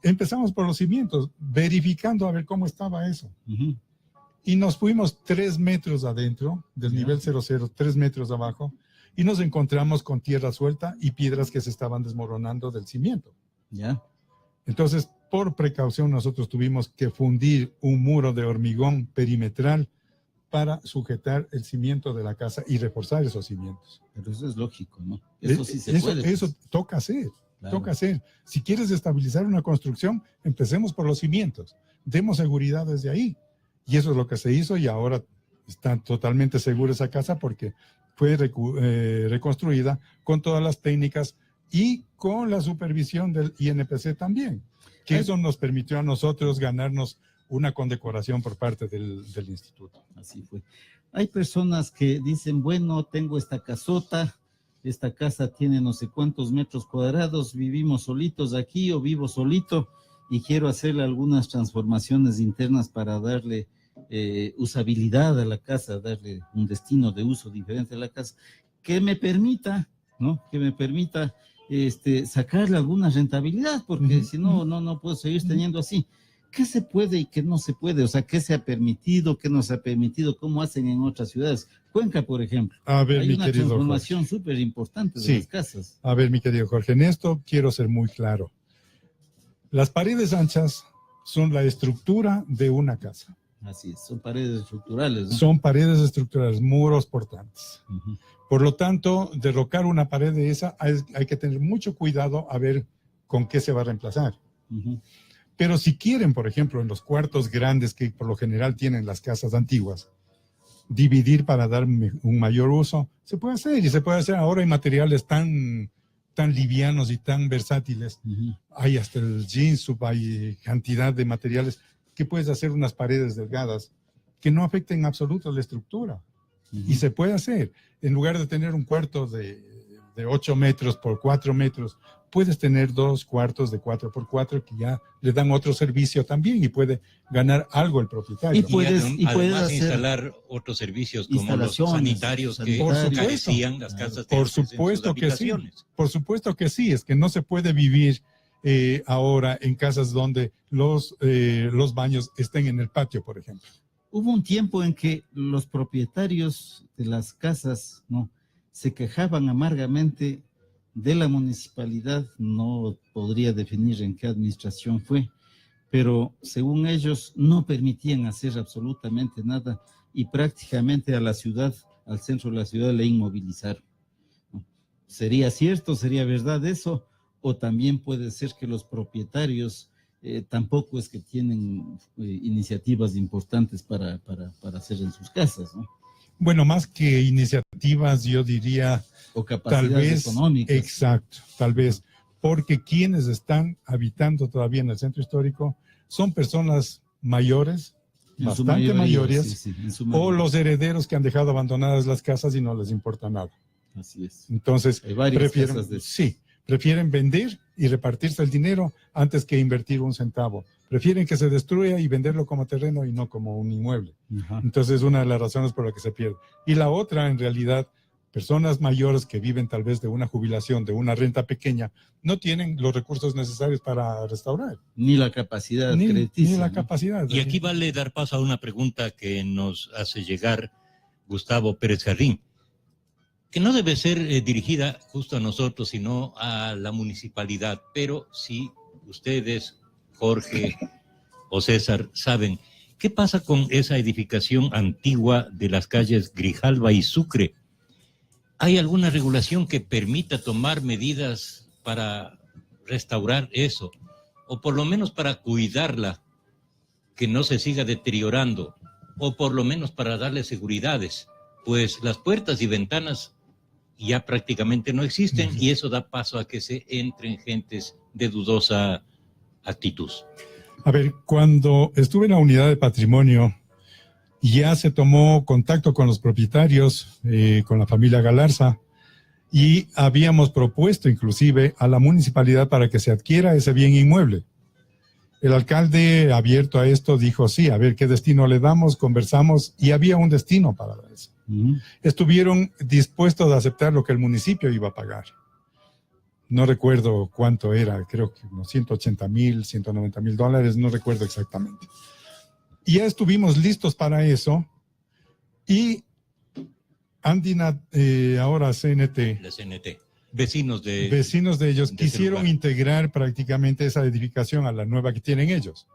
empezamos por los cimientos, verificando a ver cómo estaba eso. Y nos fuimos 3 metros adentro del nivel 00, 3 metros abajo, y nos encontramos con tierra suelta y piedras que se estaban desmoronando del cimiento. Entonces, por precaución, nosotros tuvimos que fundir un muro de hormigón perimetral para sujetar el cimiento de la casa y reforzar esos cimientos. Pero eso es lógico, ¿no? Eso sí se puede. Eso toca hacer, toca hacer. Si quieres estabilizar una construcción, empecemos por los cimientos. Demos seguridad desde ahí. Y eso es lo que se hizo y ahora está totalmente segura esa casa porque fue reconstruida con todas las técnicas y con la supervisión del INPC también, que eso nos permitió a nosotros ganarnos una condecoración por parte del instituto. Así fue. Hay personas que dicen, bueno, tengo esta casota, esta casa tiene no sé cuántos metros cuadrados, vivimos solitos aquí o vivo solito y quiero hacerle algunas transformaciones internas para darle usabilidad a la casa, darle un destino de uso diferente a la casa, que me permita, ¿no? Que me permita sacarle alguna rentabilidad, porque si no, no puedo seguir teniendo así. ¿Qué se puede y qué no se puede? O sea, ¿qué se ha permitido, qué no se ha permitido? ¿Cómo hacen en otras ciudades? Cuenca, por ejemplo. A ver, hay una transformación súper importante de las casas. A ver, mi querido Jorge, en esto quiero ser muy claro. Las paredes anchas son la estructura de una casa. Así es, son paredes estructurales, ¿no? Son paredes estructurales, muros portantes. Por lo tanto, derrocar una pared de esa hay que tener mucho cuidado a ver con qué se va a reemplazar. Pero si quieren, por ejemplo, en los cuartos grandes que por lo general tienen las casas antiguas, dividir para dar un mayor uso, se puede hacer. Y se puede hacer. Ahora hay materiales tan livianos y tan versátiles. Hay hasta el Ginsub, hay cantidad de materiales que puedes hacer unas paredes delgadas que no afecten en absoluto la estructura. Y se puede hacer. En lugar de tener un cuarto de 8 metros por 4 metros, puedes tener 2 cuartos de 4 por 4 que ya le dan otro servicio también y puede ganar algo el propietario. Y puedes además instalar otros servicios como los sanitarios que carecían las casas. Por supuesto que sí. Por supuesto que sí. Es que no se puede vivir ahora en casas donde los baños estén en el patio, por ejemplo. Hubo un tiempo en que los propietarios de las casas, ¿no?, se quejaban amargamente de la municipalidad. No podría definir en qué administración fue, pero según ellos no permitían hacer absolutamente nada y prácticamente a la ciudad, al centro de la ciudad, le inmovilizaron. ¿Sería cierto, sería verdad eso? O también puede ser que los propietarios tampoco es que tienen iniciativas importantes para hacer en sus casas, ¿no? Bueno, más que iniciativas, yo diría, o capacidades tal vez, económicas. Exacto, tal vez, porque quienes están habitando todavía en el centro histórico son personas mayores, bastante mayores, o los herederos que han dejado abandonadas las casas y no les importa nada. Así es. Entonces, prefieren vender y repartirse el dinero antes que invertir un centavo. Prefieren que se destruya y venderlo como terreno y no como un inmueble. Entonces, es una de las razones por la que se pierde. Y la otra, en realidad, personas mayores que viven tal vez de una jubilación, de una renta pequeña, no tienen los recursos necesarios para restaurar. Ni la capacidad crediticia. Ni la capacidad. Y aquí vale dar paso a una pregunta que nos hace llegar Gustavo Pérez Jarrín, que no debe ser dirigida justo a nosotros, sino a la municipalidad. Pero si ustedes, Jorge o César, saben, ¿qué pasa con esa edificación antigua de las calles Grijalva y Sucre? ¿Hay alguna regulación que permita tomar medidas para restaurar eso? O por lo menos para cuidarla, que no se siga deteriorando, o por lo menos para darle seguridades, pues las puertas y ventanas ya prácticamente no existen y eso da paso a que se entren gentes de dudosa actitud. A ver, cuando estuve en la unidad de patrimonio, ya se tomó contacto con los propietarios, con la familia Galarza, y habíamos propuesto inclusive a la municipalidad para que se adquiera ese bien inmueble. El alcalde, abierto a esto, dijo, sí, a ver qué destino le damos, conversamos, y había un destino para eso. Estuvieron dispuestos a aceptar lo que el municipio iba a pagar. No recuerdo cuánto era, creo que unos 180,000, 190,000 dólares, no recuerdo exactamente. Y ya estuvimos listos para eso, y Andina, ahora CNT. La CNT. Vecinos de ellos quisieron integrar prácticamente esa edificación a la nueva que tienen ellos,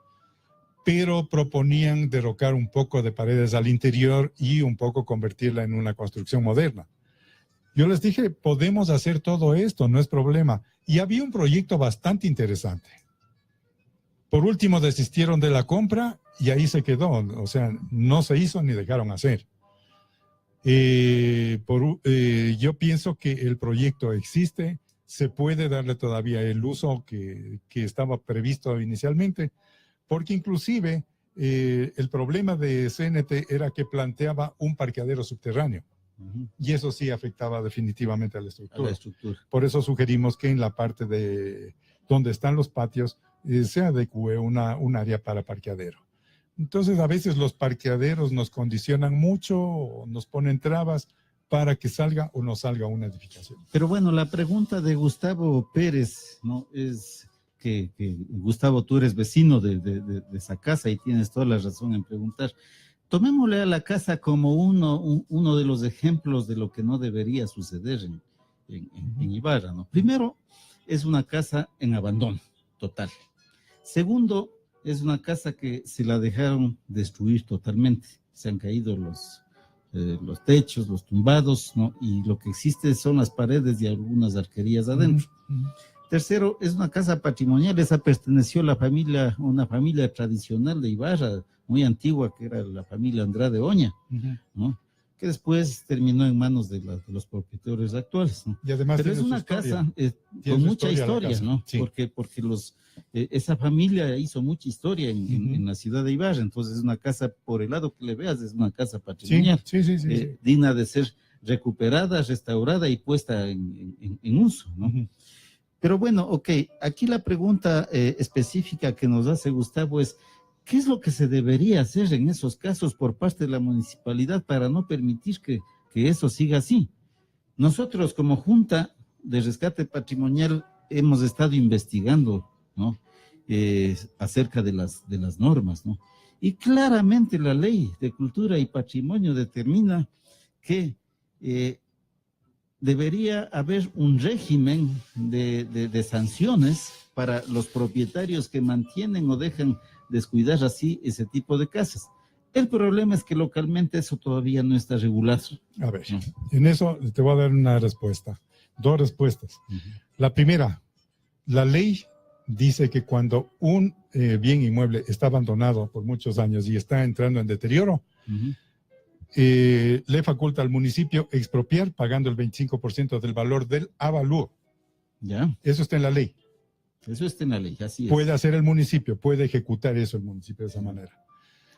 pero proponían derrocar un poco de paredes al interior y un poco convertirla en una construcción moderna. Yo les dije, podemos hacer todo esto, no es problema. Y había un proyecto bastante interesante. Por último, desistieron de la compra y ahí se quedó. O sea, no se hizo ni dejaron hacer. Yo pienso que el proyecto existe, se puede darle todavía el uso que estaba previsto inicialmente, porque inclusive el problema de CNT era que planteaba un parqueadero subterráneo. Y eso sí afectaba definitivamente a la estructura. Por eso sugerimos que en la parte de donde están los patios se adecue un área para parqueadero. Entonces, a veces los parqueaderos nos condicionan mucho, o nos ponen trabas para que salga o no salga una edificación. Pero bueno, la pregunta de Gustavo Pérez, ¿no? Es que Gustavo, tú eres vecino de esa casa y tienes toda la razón en preguntar. Tomémosle a la casa como uno de los ejemplos de lo que no debería suceder en Ibarra, ¿no? Primero, es una casa en abandono total. Segundo, es una casa que se la dejaron destruir totalmente. Se han caído los techos, los tumbados, ¿no? Y lo que existe son las paredes y algunas arquerías adentro. Tercero, es una casa patrimonial. Esa perteneció a una familia tradicional de Ibarra, muy antigua, que era la familia Andrade Oña, ¿no? Que después terminó en manos de los propietarios actuales, ¿no? Y además pero es una casa con mucha historia, ¿no? Sí. Porque esa familia hizo mucha historia en la ciudad de Ibarra. Entonces es una casa, por el lado que le veas, es una casa patrimonial, sí. Digna de ser recuperada, restaurada y puesta en uso, ¿no? Pero bueno, ok, aquí la pregunta específica que nos hace Gustavo es: ¿qué es lo que se debería hacer en esos casos por parte de la municipalidad para no permitir que eso siga así? Nosotros, como Junta de Rescate Patrimonial, hemos estado investigando, ¿no? Acerca de las normas, ¿no? Y claramente la Ley de Cultura y Patrimonio determina que debería haber un régimen de sanciones para los propietarios que mantienen o dejan descuidar así ese tipo de casas. El problema es que localmente eso todavía no está regulado. A ver, en eso te voy a dar una respuesta, dos respuestas. La primera, la ley dice que cuando un bien inmueble está abandonado por muchos años y está entrando en deterioro, le faculta al municipio expropiar pagando el 25% del valor del avalúo. ¿Ya? Eso está en la ley. Eso está en la ley, así es. Puede hacer el municipio, puede ejecutar eso el municipio de esa manera.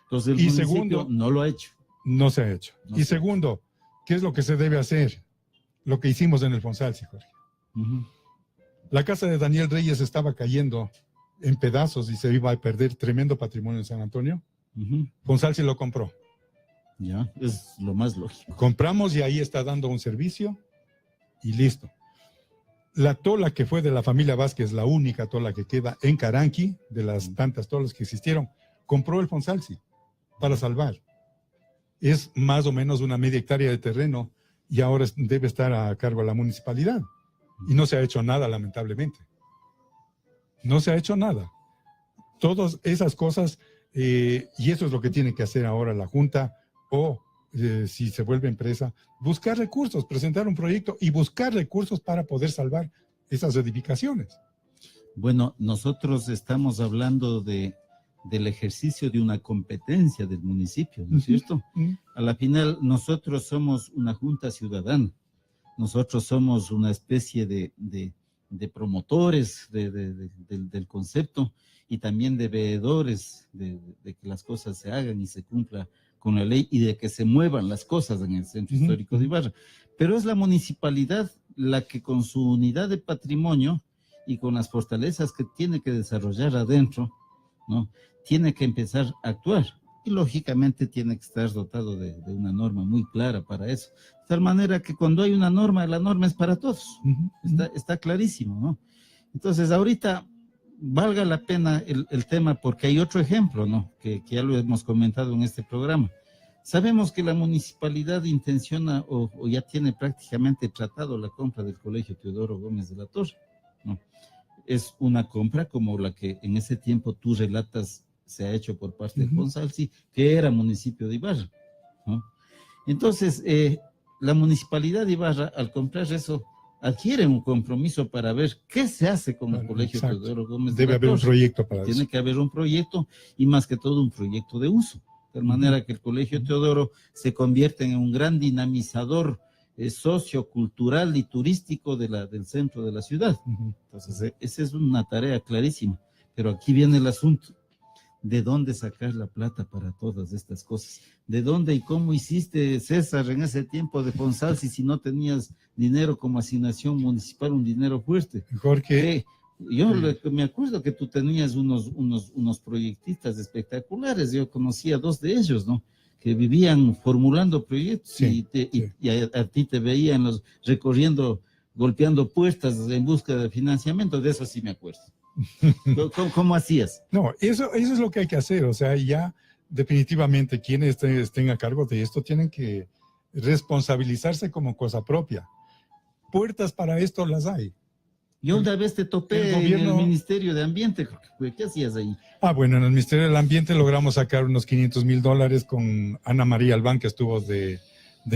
Entonces el municipio segundo, no lo ha hecho. No se ha hecho. Y segundo, ¿qué es lo que se debe hacer? Lo que hicimos en el Fonsalci, Jorge. La casa de Daniel Reyes estaba cayendo en pedazos y se iba a perder tremendo patrimonio en San Antonio. Fonsalci lo compró. Ya, es lo más lógico. Compramos y ahí está dando un servicio y listo. La tola que fue de la familia Vázquez, la única tola que queda en Caranqui, de las tantas tolas que existieron, compró el Fonsalci para salvar. Es más o menos una media hectárea de terreno y ahora debe estar a cargo de la municipalidad. Y no se ha hecho nada, lamentablemente. No se ha hecho nada. Todas esas cosas, y eso es lo que tiene que hacer ahora la Junta, o si se vuelve empresa, buscar recursos, presentar un proyecto y buscar recursos para poder salvar esas edificaciones. Bueno, nosotros estamos hablando del ejercicio de una competencia del municipio, ¿no es cierto? A la final, nosotros somos una junta ciudadana, nosotros somos una especie de promotores del concepto y también de veedores de que las cosas se hagan y se cumpla con la ley y de que se muevan las cosas en el centro histórico de Ibarra. Pero es la municipalidad la que con su unidad de patrimonio y con las fortalezas que tiene que desarrollar adentro, ¿no? Tiene que empezar a actuar y lógicamente tiene que estar dotado de una norma muy clara para eso. De tal manera que cuando hay una norma, la norma es para todos. Está clarísimo, ¿no? Entonces ahorita valga la pena el tema porque hay otro ejemplo, ¿no? Que ya lo hemos comentado en este programa. Sabemos que la municipalidad intenciona o ya tiene prácticamente tratado la compra del Colegio Teodoro Gómez de la Torre, ¿no? Es una compra como la que en ese tiempo tú relatas se ha hecho por parte de Fonsalci, que era municipio de Ibarra, ¿no? Entonces, la municipalidad de Ibarra, al comprar eso, adquiere un compromiso para ver qué se hace con el Colegio Teodoro Gómez de la Torre. Debe haber un proyecto para eso. Tiene que haber un proyecto y más que todo un proyecto de uso. de manera que el Colegio Teodoro se convierte en un gran dinamizador sociocultural y turístico del centro de la ciudad. Entonces, esa es una tarea clarísima. Pero aquí viene el asunto. ¿De dónde sacar la plata para todas estas cosas? ¿De dónde y cómo hiciste, César, en ese tiempo de Fonsalsi, si no tenías dinero como asignación municipal, un dinero fuerte? Jorge. Yo me acuerdo que tú tenías unos proyectistas espectaculares. Yo conocía 2 de ellos, ¿no? Que vivían formulando proyectos, sí, y a ti te veían recorriendo, golpeando puertas en busca de financiamiento. De eso sí me acuerdo. ¿Cómo hacías? No, eso es lo que hay que hacer. O sea, ya definitivamente quienes estén a cargo de esto tienen que responsabilizarse como cosa propia. Puertas para esto las hay. Yo una vez te topé en el Ministerio de Ambiente. ¿Qué hacías ahí? Bueno, en el Ministerio del Ambiente logramos sacar unos $500,000 con Ana María Albán, que estuvo de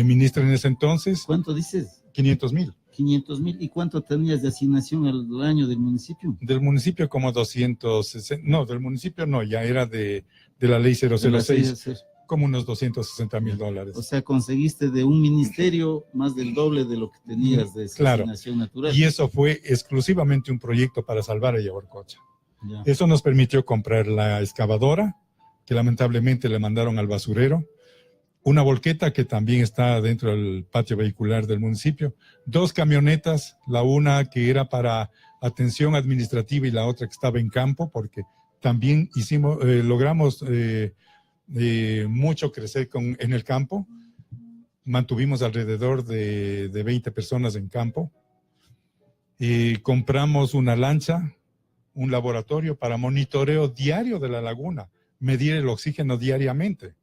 ministra en ese entonces. ¿Cuánto dices? 500,000. 500,000. ¿Y cuánto tenías de asignación al año del municipio? Del municipio como 260, no, del municipio no, ya era de la ley 006, como unos $260,000. O sea, conseguiste de un ministerio más del doble de lo que tenías de esa asignación natural. Y eso fue exclusivamente un proyecto para salvar a Yaguarcocha. Eso nos permitió comprar la excavadora, que lamentablemente le mandaron al basurero, una volqueta que también está dentro del patio vehicular del municipio, 2 camionetas, la una que era para atención administrativa y la otra que estaba en campo, porque también logramos mucho crecer en el campo. Mantuvimos alrededor de 20 personas en campo. Compramos una lancha, un laboratorio para monitoreo diario de la laguna, medir el oxígeno diariamente.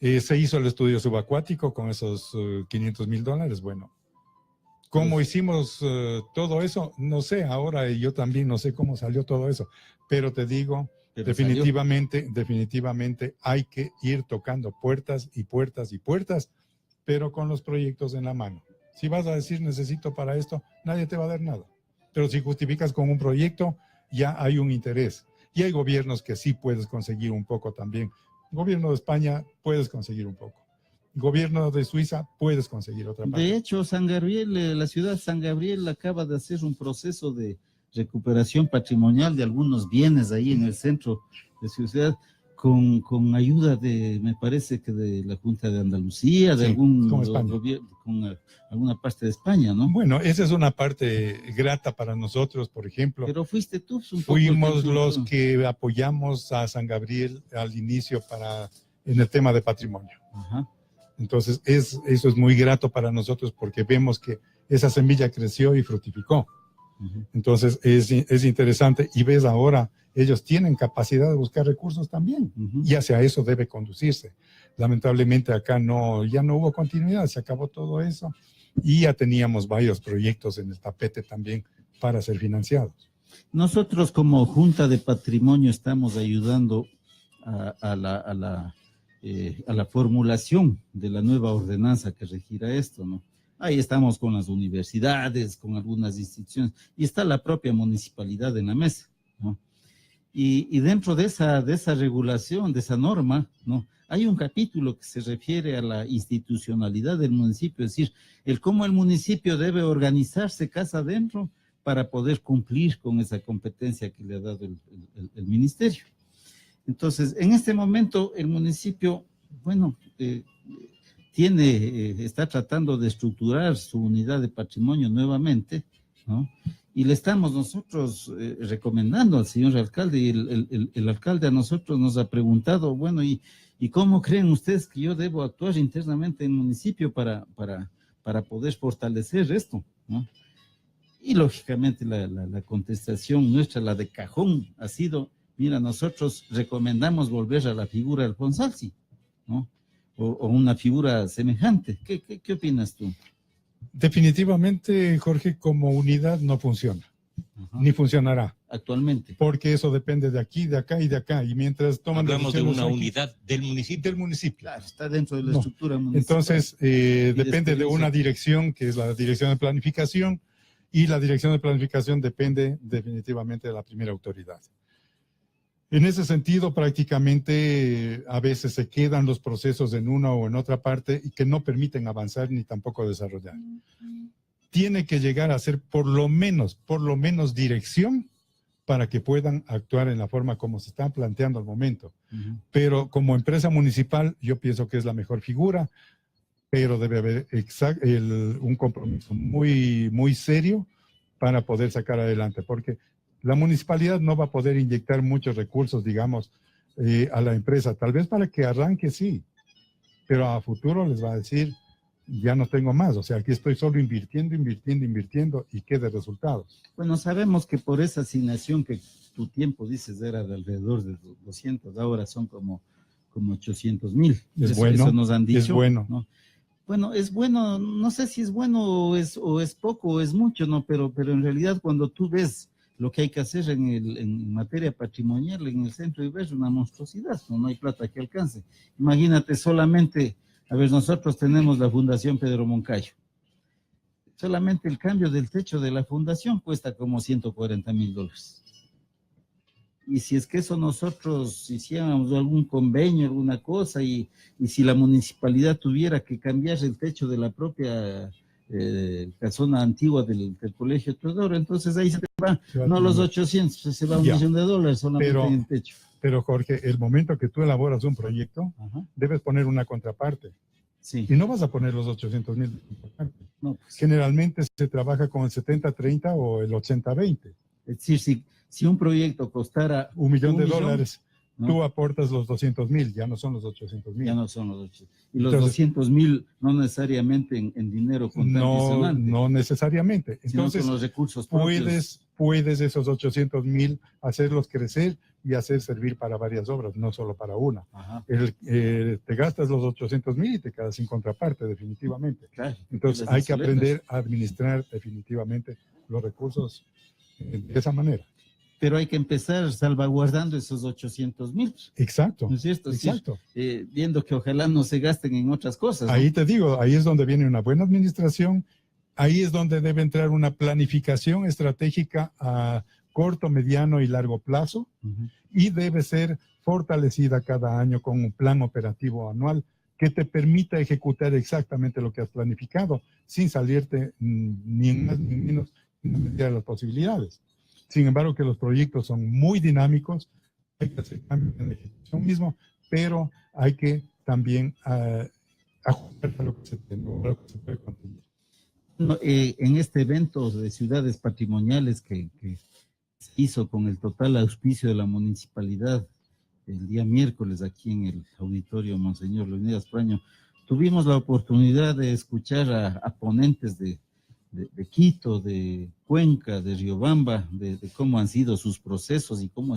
Se hizo el estudio subacuático con esos $500,000. Bueno, ¿cómo hicimos todo eso? No sé, ahora yo también no sé cómo salió todo eso, pero te digo, definitivamente hay que ir tocando puertas y puertas y puertas, pero con los proyectos en la mano. Si vas a decir necesito para esto, nadie te va a dar nada. Pero si justificas con un proyecto, ya hay un interés. Y hay gobiernos que sí puedes conseguir un poco también. Gobierno de España puedes conseguir un poco. Gobierno de Suiza puedes conseguir otra parte. De hecho, San Gabriel, la ciudad de San Gabriel acaba de hacer un proceso de recuperación patrimonial de algunos bienes ahí en el centro de su ciudad, con ayuda me parece que de la Junta de Andalucía, de algún gobierno, con alguna parte de España, ¿no? Bueno, esa es una parte grata para nosotros, por ejemplo. Pero fuiste tú. Fuimos los que apoyamos a San Gabriel al inicio en el tema de patrimonio. Ajá. Entonces, eso es muy grato para nosotros porque vemos que esa semilla creció y fructificó. Entonces, es interesante y ves ahora, ellos tienen capacidad de buscar recursos también y hacia eso debe conducirse. Lamentablemente acá ya no hubo continuidad, se acabó todo eso y ya teníamos varios proyectos en el tapete también para ser financiados. Nosotros como Junta de Patrimonio estamos ayudando a la formulación de la nueva ordenanza que regirá esto, ¿no? Ahí estamos con las universidades, con algunas instituciones, y está la propia municipalidad en la mesa, ¿no? Y dentro de esa regulación, de esa norma, ¿no? Hay un capítulo que se refiere a la institucionalidad del municipio, es decir, cómo el municipio debe organizarse casa adentro para poder cumplir con esa competencia que le ha dado el ministerio. Entonces, en este momento, el municipio, bueno, está tratando de estructurar su unidad de patrimonio nuevamente, ¿no? Y le estamos nosotros recomendando al señor alcalde, y el alcalde a nosotros nos ha preguntado, bueno, ¿y cómo creen ustedes que yo debo actuar internamente en el municipio para poder fortalecer esto, ¿no? Y lógicamente la contestación nuestra, la de cajón, ha sido, mira, nosotros recomendamos volver a la figura del Fonsalsi, ¿no? O una figura semejante. ¿Qué opinas tú? Definitivamente, Jorge, como unidad no funciona, ni funcionará. Actualmente. Porque eso depende de aquí, de acá y de acá. Y mientras toman Hablamos de una aquí, unidad del municipio. Del municipio. Claro, está dentro de la estructura municipal. Entonces, depende de una dirección, que es la dirección de planificación, y la dirección de planificación depende definitivamente de la primera autoridad. En ese sentido, prácticamente a veces se quedan los procesos en una o en otra parte y que no permiten avanzar ni tampoco desarrollar. Tiene que llegar a ser por lo menos dirección para que puedan actuar en la forma como se está planteando al momento. Pero como empresa municipal, yo pienso que es la mejor figura, pero debe haber un compromiso muy serio para poder sacar adelante, porque la municipalidad no va a poder inyectar muchos recursos, digamos, a la empresa. Tal vez para que arranque, sí, pero a futuro les va a decir, ya no tengo más. O sea, aquí estoy solo invirtiendo y qué de resultados. Bueno, sabemos que por esa asignación que tu tiempo, dices, era de alrededor de 200, ahora son como 800,000. Eso nos han dicho. Es bueno. ¿No? Bueno, es bueno, no sé si es bueno o es poco o es mucho, ¿no? Pero en realidad cuando tú ves lo que hay que hacer en materia patrimonial en el centro de Ibarra, una monstruosidad, no hay plata que alcance. Imagínate solamente, a ver, nosotros tenemos la Fundación Pedro Moncayo. Solamente el cambio del techo de la fundación cuesta como $140,000. Y si es que eso nosotros hiciéramos algún convenio, alguna cosa, y si la municipalidad tuviera que cambiar el techo de la propia casona antigua del Colegio Teodoro, entonces ahí se te va, no los 800, se va $1 millón solamente en el techo. Pero Jorge, el momento que tú elaboras un proyecto, debes poner una contraparte. Sí. Y no vas a poner los 800,000 de contraparte. No, pues. Generalmente se trabaja con el 70-30 o el 80-20. Es decir, si un proyecto costara $1 millón, ¿no? Tú aportas los 200,000, ya no son los 800,000. Ya no son los 800. Y los 200,000 no necesariamente en dinero convencional. No necesariamente. Entonces, con los recursos propios. Puedes esos 800,000 hacerlos crecer y hacer servir para varias obras, no solo para una. Te gastas los 800,000 y te quedas sin contraparte, definitivamente. Claro, entonces hay que aprender a administrar definitivamente los recursos de esa manera. Pero hay que empezar salvaguardando esos 800,000. Exacto. ¿No es cierto? Exacto. Sí, viendo que ojalá no se gasten en otras cosas, ¿no? Ahí te digo, ahí es donde viene una buena administración, ahí es donde debe entrar una planificación estratégica a corto, mediano y largo plazo, y debe ser fortalecida cada año con un plan operativo anual que te permita ejecutar exactamente lo que has planificado, sin salirte ni en más ni menos de las posibilidades. Sin embargo, que los proyectos son muy dinámicos, hay que hacer cambios en la ejecución mismo, pero hay que también ajustar a lo que se puede conseguir. En este evento de ciudades patrimoniales que se hizo con el total auspicio de la municipalidad el día miércoles aquí en el auditorio Monseñor Leonidas Praño, tuvimos la oportunidad de escuchar a ponentes de Quito, de Cuenca, de Riobamba, de cómo han sido sus procesos y cómo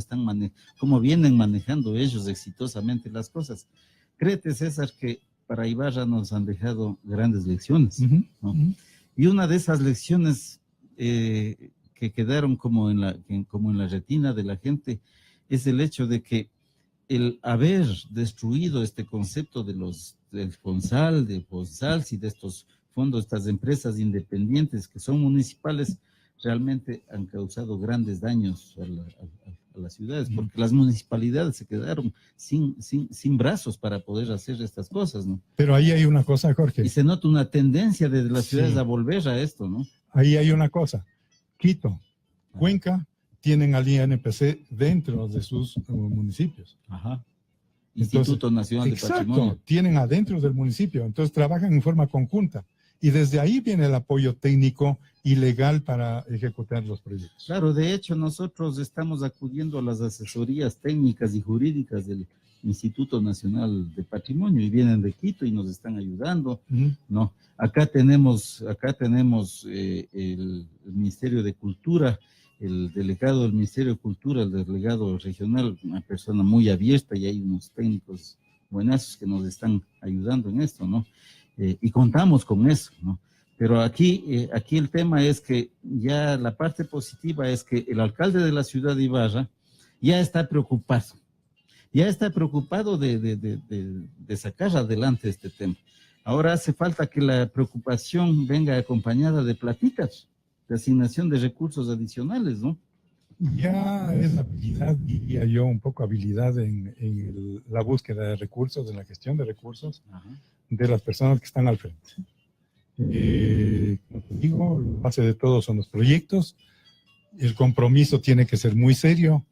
vienen manejando ellos exitosamente las cosas. Créete, César, que para Ibarra nos han dejado grandes lecciones, ¿no? Y una de esas lecciones que quedaron como en la retina de la gente es el hecho de que el haber destruido este concepto del FONSAL, de FONSALS y de estos fondos, estas empresas independientes que son municipales, realmente han causado grandes daños a las ciudades, porque las municipalidades se quedaron sin brazos para poder hacer estas cosas, ¿no? Pero ahí hay una cosa, Jorge. Y se nota una tendencia desde las ciudades a volver a esto, ¿no? Ahí hay una cosa. Quito, Cuenca, tienen al INPC dentro de sus municipios. Instituto Nacional de Patrimonio. Exacto, tienen adentro del municipio, entonces trabajan en forma conjunta. Y desde ahí viene el apoyo técnico y legal para ejecutar los proyectos. Claro, de hecho nosotros estamos acudiendo a las asesorías técnicas y jurídicas del Instituto Nacional de Patrimonio y vienen de Quito y nos están ayudando, ¿no? Acá tenemos el Ministerio de Cultura, el delegado del Ministerio de Cultura, el delegado regional, una persona muy abierta, y hay unos técnicos buenazos que nos están ayudando en esto, ¿no? Y contamos con eso, ¿no? Pero aquí el tema es que ya la parte positiva es que el alcalde de la ciudad de Ibarra ya está preocupado de sacar adelante este tema. Ahora hace falta que la preocupación venga acompañada de platicas, de asignación de recursos adicionales, ¿no? Ya es habilidad, diría yo, un poco habilidad en la búsqueda de recursos, en la gestión de recursos de las personas que están al frente. Como te digo, la base de todo son los proyectos, el compromiso tiene que ser muy serio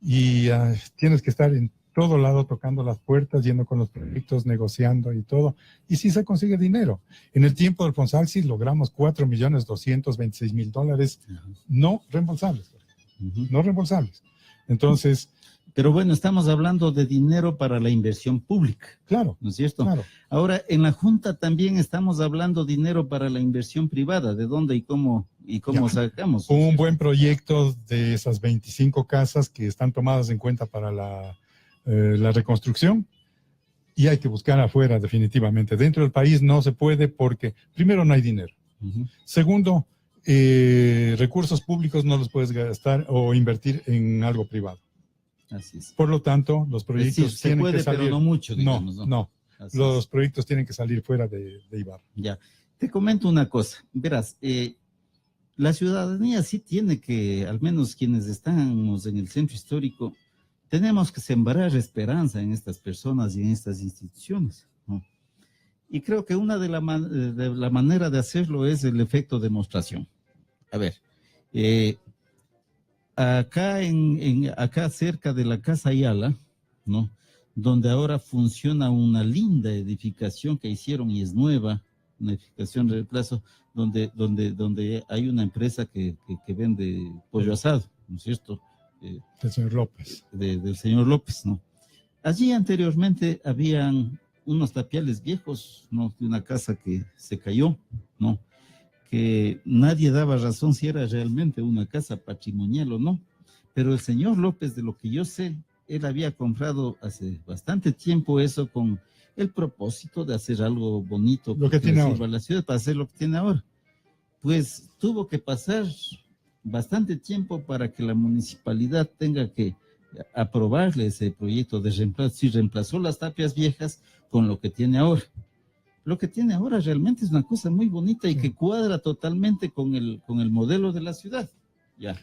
y tienes que estar en todo lado tocando las puertas, yendo con los proyectos, negociando y todo. Y sí se consigue dinero. En el tiempo del Fonsalsi logramos $4.226.000 no reembolsables. No reembolsables. Entonces... Pero bueno, estamos hablando de dinero para la inversión pública. Claro. ¿No es cierto? Claro. Ahora, en la Junta también estamos hablando dinero para la inversión privada. ¿De dónde y cómo sacamos? Un buen proyecto de esas 25 casas que están tomadas en cuenta para la reconstrucción, y hay que buscar afuera definitivamente. Dentro del país no se puede porque, primero, no hay dinero. Segundo, recursos públicos no los puedes gastar o invertir en algo privado. Así es. Por lo tanto, los proyectos tienen que salir. Pero no mucho, digamos, no. Los proyectos tienen que salir fuera de Ibarra. Ya. Te comento una cosa. Verás, la ciudadanía sí tiene que, al menos quienes estamos en el centro histórico, tenemos que sembrar esperanza en estas personas y en estas instituciones, ¿no? Y creo que una de la manera de hacerlo es el efecto demostración. A ver, acá cerca de la Casa Ayala, ¿no? Donde ahora funciona una linda edificación que hicieron y es nueva, una edificación de reemplazo, donde hay una empresa que vende pollo asado, ¿no es cierto? Del señor López. Del señor López, ¿no? Allí anteriormente habían unos tapiales viejos, ¿no? De una casa que se cayó, ¿no? Que nadie daba razón si era realmente una casa patrimonial o no. Pero el señor López, de lo que yo sé, él había comprado hace bastante tiempo eso con el propósito de hacer algo bonito. Lo que tiene ahora. Para la ciudad, para hacer lo que tiene ahora. Pues tuvo que pasar bastante tiempo para que la municipalidad tenga que aprobarle ese proyecto de reemplazo. Si reemplazó las tapias viejas con lo que tiene ahora. Lo que tiene ahora realmente es una cosa muy bonita y que cuadra totalmente con el modelo de la ciudad. Ya.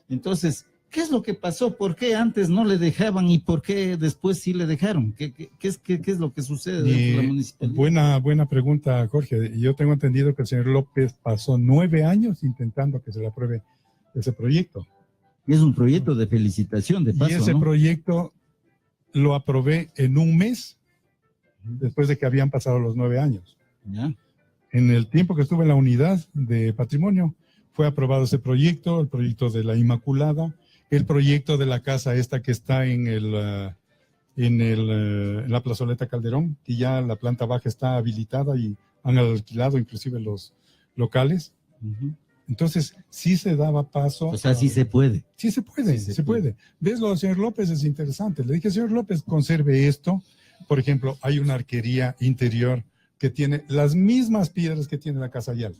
Entonces, ¿qué es lo que pasó? ¿Por qué antes no le dejaban y por qué después sí le dejaron? ¿Qué es lo que sucede dentro de la municipalidad? Buena pregunta, Jorge. Yo tengo entendido que el señor López pasó 9 años intentando que se le apruebe ese proyecto. Es un proyecto de felicitación, de paso, y ese proyecto lo aprobé en un mes después de que habían pasado los 9 años. ¿Ya? En el tiempo que estuve en la unidad de patrimonio, fue aprobado ese proyecto, el proyecto de la Inmaculada, el proyecto de la casa esta que está en la plazoleta Calderón, que ya la planta baja está habilitada y han alquilado inclusive los locales. Entonces, sí se daba paso. O sea, sí se puede. Sí se puede. ¿Ves lo del señor López? Es interesante. Le dije, señor López, conserve esto. Por ejemplo, hay una arquería interior que tiene las mismas piedras que tiene la Casa Ayala.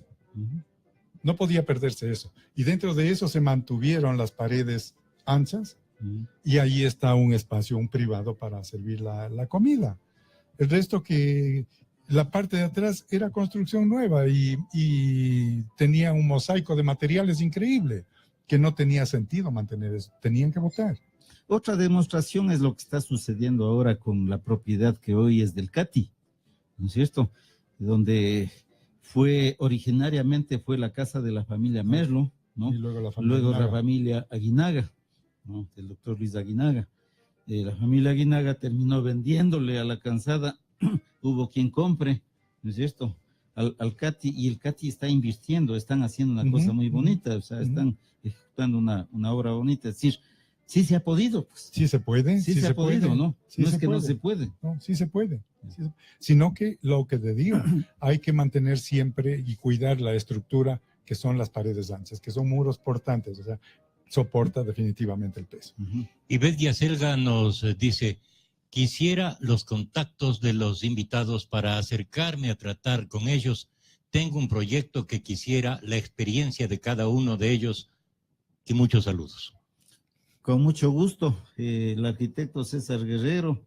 No podía perderse eso. Y dentro de eso se mantuvieron las paredes anchas y ahí está un espacio, un privado para servir la comida. El resto la parte de atrás era construcción nueva y tenía un mosaico de materiales increíble que no tenía sentido mantener eso. Tenían que botar. Otra demostración es lo que está sucediendo ahora con la propiedad que hoy es del CATI, ¿no es cierto? Donde originariamente fue la casa de la familia Merlo, ¿no? Y luego la familia Aguinaga, ¿no? Del doctor Luis Aguinaga. La familia Aguinaga terminó vendiéndole a la Cansada, hubo quien compre, ¿no es cierto? Al CATI, y el CATI está invirtiendo, están haciendo una cosa muy bonita, o sea, están ejecutando una obra bonita, es decir, sí se ha podido. Pues. Sí se puede. Sí se ha podido, ¿no? Sí, no es que puede. No se puede. No, sí se puede. Sino que lo que te digo, hay que mantener siempre y cuidar la estructura que son las paredes anchas, que son muros portantes, o sea, soporta definitivamente el peso. Y Bedia Selga nos dice, quisiera los contactos de los invitados para acercarme a tratar con ellos. Tengo un proyecto que quisiera la experiencia de cada uno de ellos y muchos saludos. Con mucho gusto, el arquitecto César Guerrero.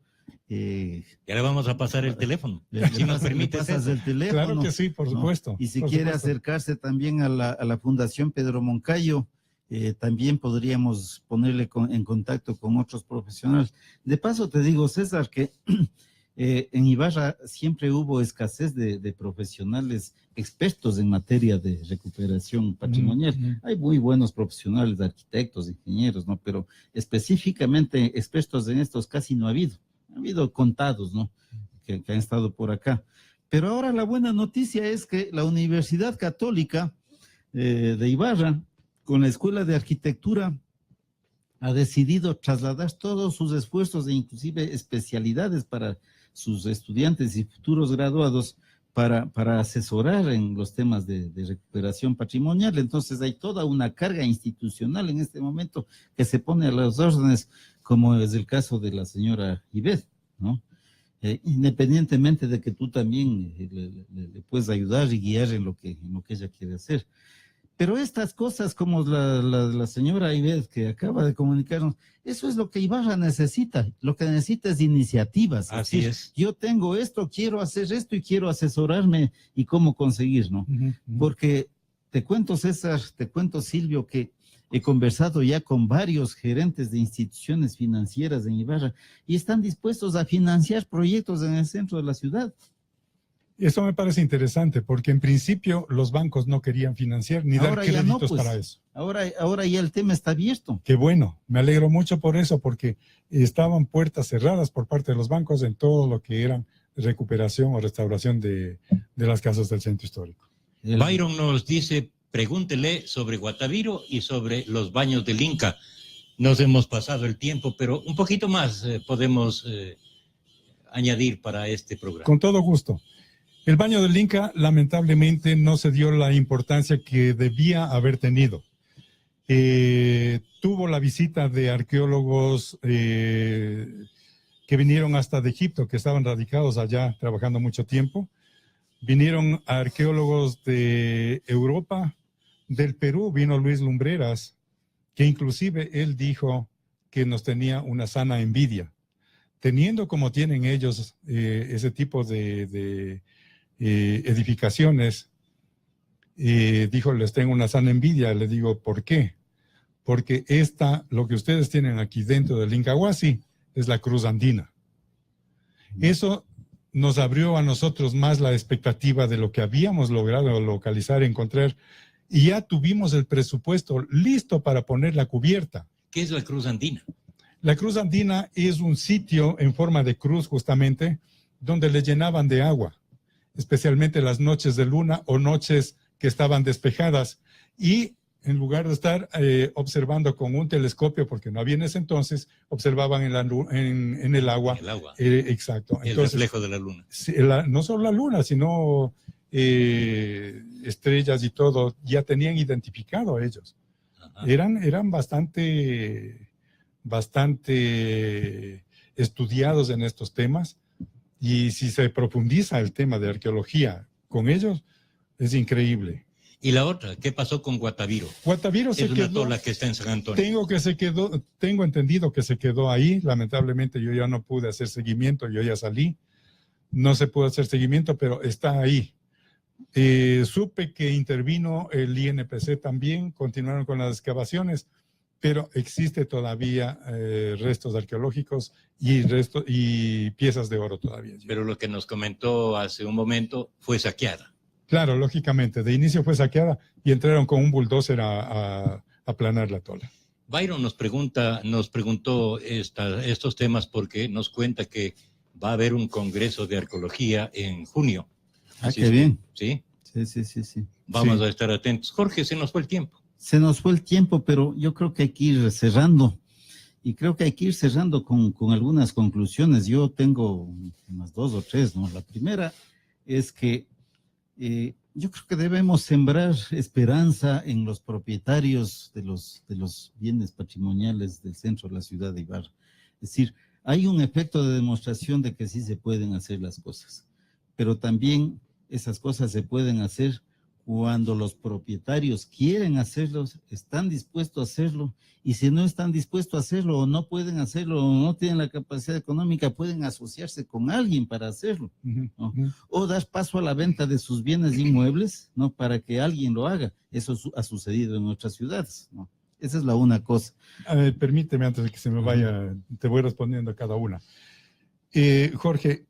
Ya le vamos a pasar el teléfono, si nos permite. El teléfono, claro que sí, por supuesto. Y si por quiere supuesto. acercarse también a la Fundación Pedro Moncayo, también podríamos ponerle en contacto con otros profesionales. De paso te digo, César, que en Ibarra siempre hubo escasez de profesionales expertos en materia de recuperación patrimonial. Hay muy buenos profesionales, arquitectos, ingenieros, ¿no? Pero específicamente expertos en estos casi no ha habido. Ha habido contados, ¿no? Que han estado por acá. Pero ahora la buena noticia es que la Universidad Católica de Ibarra, con la Escuela de Arquitectura, ha decidido trasladar todos sus esfuerzos e inclusive especialidades para sus estudiantes y futuros graduados para asesorar en los temas de recuperación patrimonial. Entonces hay toda una carga institucional en este momento que se pone a las órdenes, como es el caso de la señora Ivette, ¿no? Independientemente de que tú también le puedes ayudar y guiar en lo que ella quiere hacer. Pero estas cosas como la señora Ivette que acaba de comunicarnos, eso es lo que Ibarra necesita. Lo que necesita es iniciativas. Así es. Yo tengo esto, quiero hacer esto y quiero asesorarme y cómo conseguir, ¿no? Porque te cuento, César, te cuento, Silvio, que he conversado ya con varios gerentes de instituciones financieras en Ibarra y están dispuestos a financiar proyectos en el centro de la ciudad. Eso me parece interesante, porque en principio los bancos no querían financiar ni dar créditos para eso. Ahora ya el tema está abierto. Qué bueno, me alegro mucho por eso, porque estaban puertas cerradas por parte de los bancos en todo lo que eran recuperación o restauración de las casas del centro histórico. Byron nos dice, pregúntele sobre Guataviro y sobre los baños del Inca. Nos hemos pasado el tiempo, pero un poquito más podemos añadir para este programa. Con todo gusto. El baño del Inca lamentablemente no se dio la importancia que debía haber tenido. Tuvo la visita de arqueólogos que vinieron hasta de Egipto, que estaban radicados allá trabajando mucho tiempo. Vinieron arqueólogos de Europa, del Perú, vino Luis Lumbreras, que inclusive él dijo que nos tenía una sana envidia. Teniendo como tienen ellos ese tipo de edificaciones, dijo, les tengo una sana envidia. Le digo, ¿por qué? Porque lo que ustedes tienen aquí dentro del Incahuasi es la cruz andina. Eso nos abrió a nosotros más la expectativa de lo que habíamos logrado localizar, encontrar, y ya tuvimos el presupuesto listo para poner la cubierta. ¿Qué es la cruz andina? La cruz andina es un sitio en forma de cruz justamente, donde le llenaban de agua, especialmente las noches de luna o noches que estaban despejadas, y en lugar de estar observando con un telescopio, porque no había en ese entonces, observaban en el agua. El agua. Exacto. El entonces, reflejo de la luna. No solo la luna, sino estrellas y todo, ya tenían identificado a ellos. Ajá. Eran bastante estudiados en estos temas, y si se profundiza el tema de arqueología con ellos, es increíble. Y la otra, ¿qué pasó con Guataviro? Guataviro se quedó. Es una tola que está en San Antonio. Tengo entendido que se quedó ahí. Lamentablemente yo ya no pude hacer seguimiento, yo ya salí. No se pudo hacer seguimiento, pero está ahí. Supe que intervino el INPC también, continuaron con las excavaciones, pero existe todavía restos arqueológicos y piezas de oro todavía. Pero lo que nos comentó hace un momento fue saqueada. Claro, lógicamente. De inicio fue saqueada y entraron con un bulldozer a aplanar la tola. Byron nos preguntó estos temas porque nos cuenta que va a haber un congreso de arqueología en junio. Qué bien. ¿Sí? Sí. Vamos a estar atentos. Jorge, se nos fue el tiempo. Se nos fue el tiempo, pero yo creo que hay que ir cerrando. Y creo que hay que ir cerrando con algunas conclusiones. Yo tengo unas 2 o 3, ¿no? La primera es que yo creo que debemos sembrar esperanza en los propietarios de los bienes patrimoniales del centro de la ciudad de Ibarra. Es decir, hay un efecto de demostración de que sí se pueden hacer las cosas, pero también esas cosas se pueden hacer cuando los propietarios quieren hacerlo, están dispuestos a hacerlo, y si no están dispuestos a hacerlo o no pueden hacerlo o no tienen la capacidad económica, pueden asociarse con alguien para hacerlo, ¿no? O dar paso a la venta de sus bienes inmuebles, ¿no? Para que alguien lo haga. Eso ha sucedido en nuestras ciudades, ¿no? Esa es la una cosa. A ver, permíteme antes de que se me vaya, te voy respondiendo a cada una. Jorge,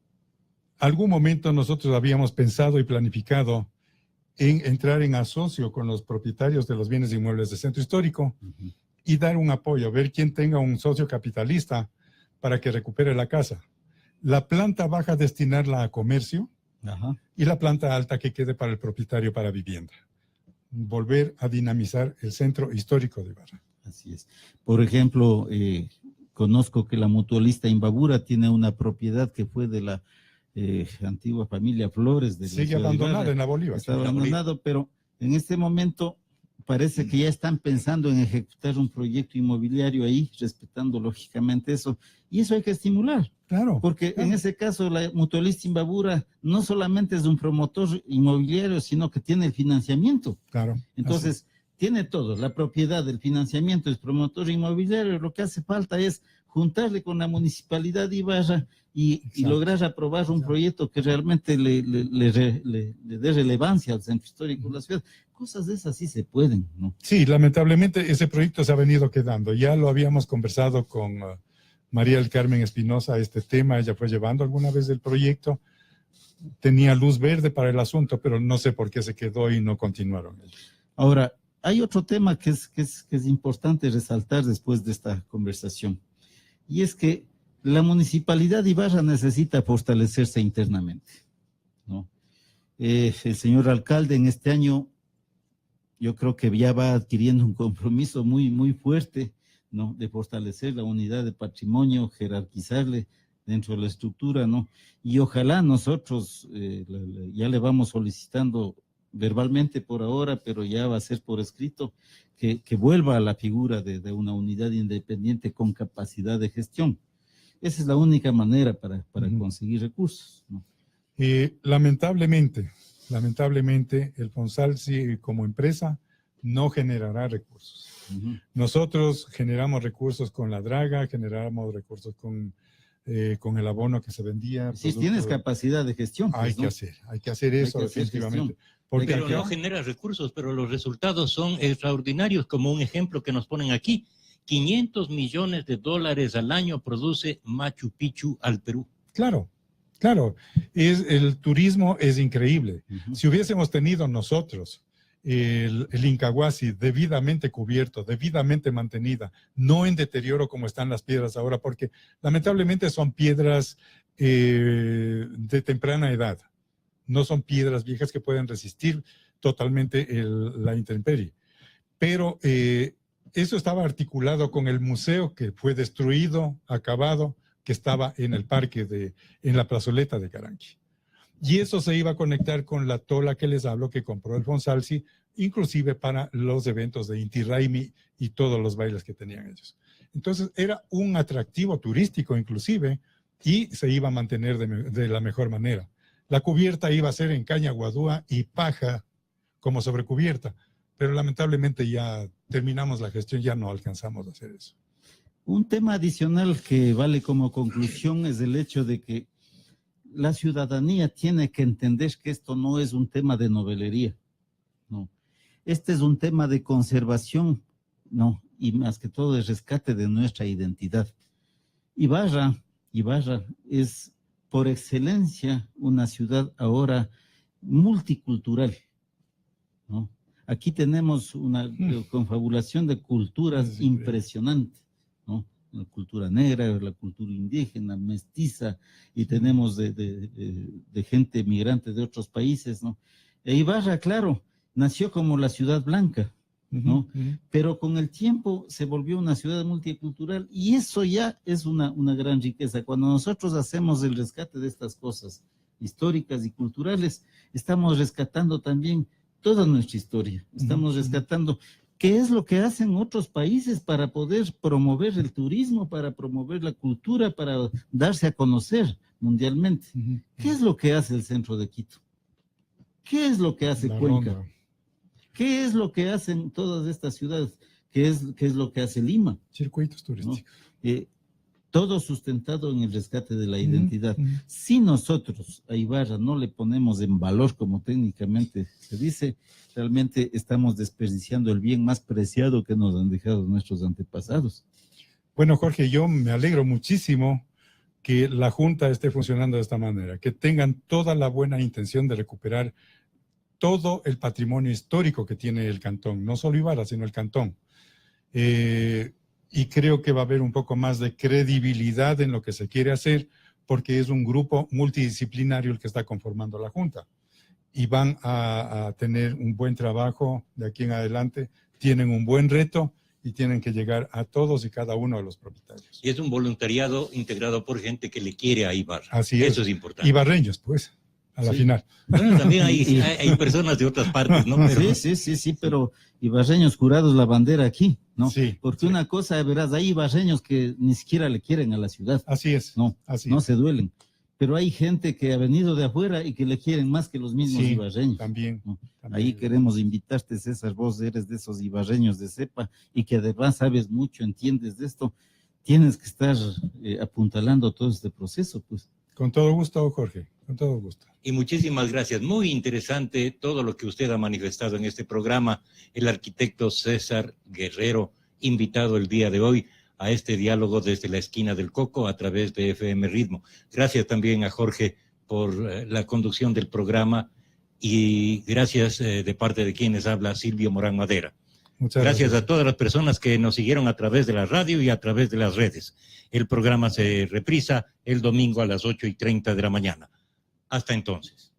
algún momento nosotros habíamos pensado y planificado en entrar en asocio con los propietarios de los bienes inmuebles del centro histórico y dar un apoyo, ver quién tenga un socio capitalista para que recupere la casa. La planta baja destinarla a comercio y la planta alta que quede para el propietario para vivienda. Volver a dinamizar el centro histórico de Ibarra. Así es. Por ejemplo, conozco que la mutualista Imbabura tiene una propiedad que fue de la antigua familia Flores. Sigue abandonada en la Bolívar. Está abandonado, pero en este momento parece que ya están pensando en ejecutar un proyecto inmobiliario ahí, respetando lógicamente eso. Y eso hay que estimular. Claro. Porque claro. En ese caso la mutualista Imbabura no solamente es un promotor inmobiliario, sino que tiene el financiamiento. Claro. Entonces, tiene todo, la propiedad, el financiamiento, el promotor inmobiliario. Lo que hace falta es juntarle con la municipalidad de Ibarra y lograr aprobar un proyecto que realmente le dé relevancia al centro histórico de la ciudad. Cosas de esas sí se pueden, ¿no? Sí, lamentablemente ese proyecto se ha venido quedando. Ya lo habíamos conversado con María del Carmen Espinosa, este tema. Ella fue llevando alguna vez el proyecto. Tenía luz verde para el asunto, pero no sé por qué se quedó y no continuaron. Ahora, hay otro tema que es importante resaltar después de esta conversación. Y es que la municipalidad de Ibarra necesita fortalecerse internamente, ¿no? El señor alcalde en este año, yo creo que ya va adquiriendo un compromiso muy, muy fuerte, ¿no? De fortalecer la unidad de patrimonio, jerarquizarle dentro de la estructura, ¿no? Y ojalá nosotros ya le vamos solicitando verbalmente por ahora, pero ya va a ser por escrito, que vuelva a la figura de una unidad independiente con capacidad de gestión. Esa es la única manera para conseguir recursos, ¿no? Lamentablemente, el Fonsalci como empresa no generará recursos. Nosotros generamos recursos con la draga, generamos recursos con el abono que se vendía. Si tienes capacidad de gestión. Pues, hay que hacer eso definitivamente. Porque pero no genera recursos, pero los resultados son extraordinarios, como un ejemplo que nos ponen aquí. $500 millones al año produce Machu Picchu al Perú. Claro, claro. El turismo es increíble. Si hubiésemos tenido nosotros el Incahuasi debidamente cubierto, debidamente mantenida, no en deterioro como están las piedras ahora, porque lamentablemente son piedras de temprana edad. No son piedras viejas que pueden resistir totalmente la intemperie. Pero eso estaba articulado con el museo que fue destruido, acabado, que estaba en el parque, en la plazoleta de Caranqui. Y eso se iba a conectar con la tola que les hablo que compró el Fonsalci, inclusive para los eventos de Inti Raymi y todos los bailes que tenían ellos. Entonces era un atractivo turístico inclusive y se iba a mantener de la mejor manera. La cubierta iba a ser en caña guadúa y paja como sobrecubierta, pero lamentablemente ya terminamos la gestión, ya no alcanzamos a hacer eso. Un tema adicional que vale como conclusión es el hecho de que la ciudadanía tiene que entender que esto no es un tema de novelería, no. Este es un tema de conservación, no, y más que todo de rescate de nuestra identidad. Ibarra es por excelencia una ciudad ahora multicultural, ¿no? Aquí tenemos una confabulación de culturas impresionante, ¿no? La cultura negra, la cultura indígena, mestiza, y tenemos de gente migrante de otros países, ¿no? E Ibarra, claro, nació como la ciudad blanca, ¿no? Pero con el tiempo se volvió una ciudad multicultural y eso ya es una gran riqueza. Cuando nosotros hacemos el rescate de estas cosas históricas y culturales, estamos rescatando también toda nuestra historia. Estamos rescatando qué es lo que hacen otros países para poder promover el turismo, para promover la cultura, para darse a conocer mundialmente. ¿Qué es lo que hace el centro de Quito? ¿Qué es lo que hace Cuenca? Ronda. ¿Qué es lo que hacen todas estas ciudades? ¿Qué es lo que hace Lima? Circuitos turísticos. ¿No? todo sustentado en el rescate de la identidad. Si nosotros a Ibarra no le ponemos en valor, como técnicamente se dice, realmente estamos desperdiciando el bien más preciado que nos han dejado nuestros antepasados. Bueno, Jorge, yo me alegro muchísimo que la Junta esté funcionando de esta manera, que tengan toda la buena intención de recuperar todo el patrimonio histórico que tiene el cantón, no solo Ibarra, sino el cantón. Y creo que va a haber un poco más de credibilidad en lo que se quiere hacer, porque es un grupo multidisciplinario el que está conformando la Junta. Y van a tener un buen trabajo de aquí en adelante, tienen un buen reto y tienen que llegar a todos y cada uno de los propietarios. Y es un voluntariado integrado por gente que le quiere a Ibarra. Así es. Eso es importante. Ibarreños, pues, a la final. Bueno, también hay personas de otras partes, ¿no? Pero... Sí, pero ibarreños jurados la bandera aquí, ¿no? Sí. Porque una cosa, verás, hay ibarreños que ni siquiera le quieren a la ciudad. Así es. No, así no es. se duelen. Pero hay gente que ha venido de afuera y que le quieren más que los mismos ibarreños. También, ¿no? también. Ahí queremos invitarte, César, vos eres de esos ibarreños de cepa y que además sabes mucho, entiendes de esto. Tienes que estar apuntalando todo este proceso, pues. Con todo gusto, Jorge, con todo gusto. Y muchísimas gracias. Muy interesante todo lo que usted ha manifestado en este programa. El arquitecto César Guerrero, invitado el día de hoy a este diálogo desde la esquina del Coco a través de FM Ritmo. Gracias también a Jorge por la conducción del programa y gracias de parte de quienes habla Silvio Morán Madera. Muchas gracias a todas las personas que nos siguieron a través de la radio y a través de las redes. El programa se reprisa el domingo a las 8:30 de la mañana. Hasta entonces.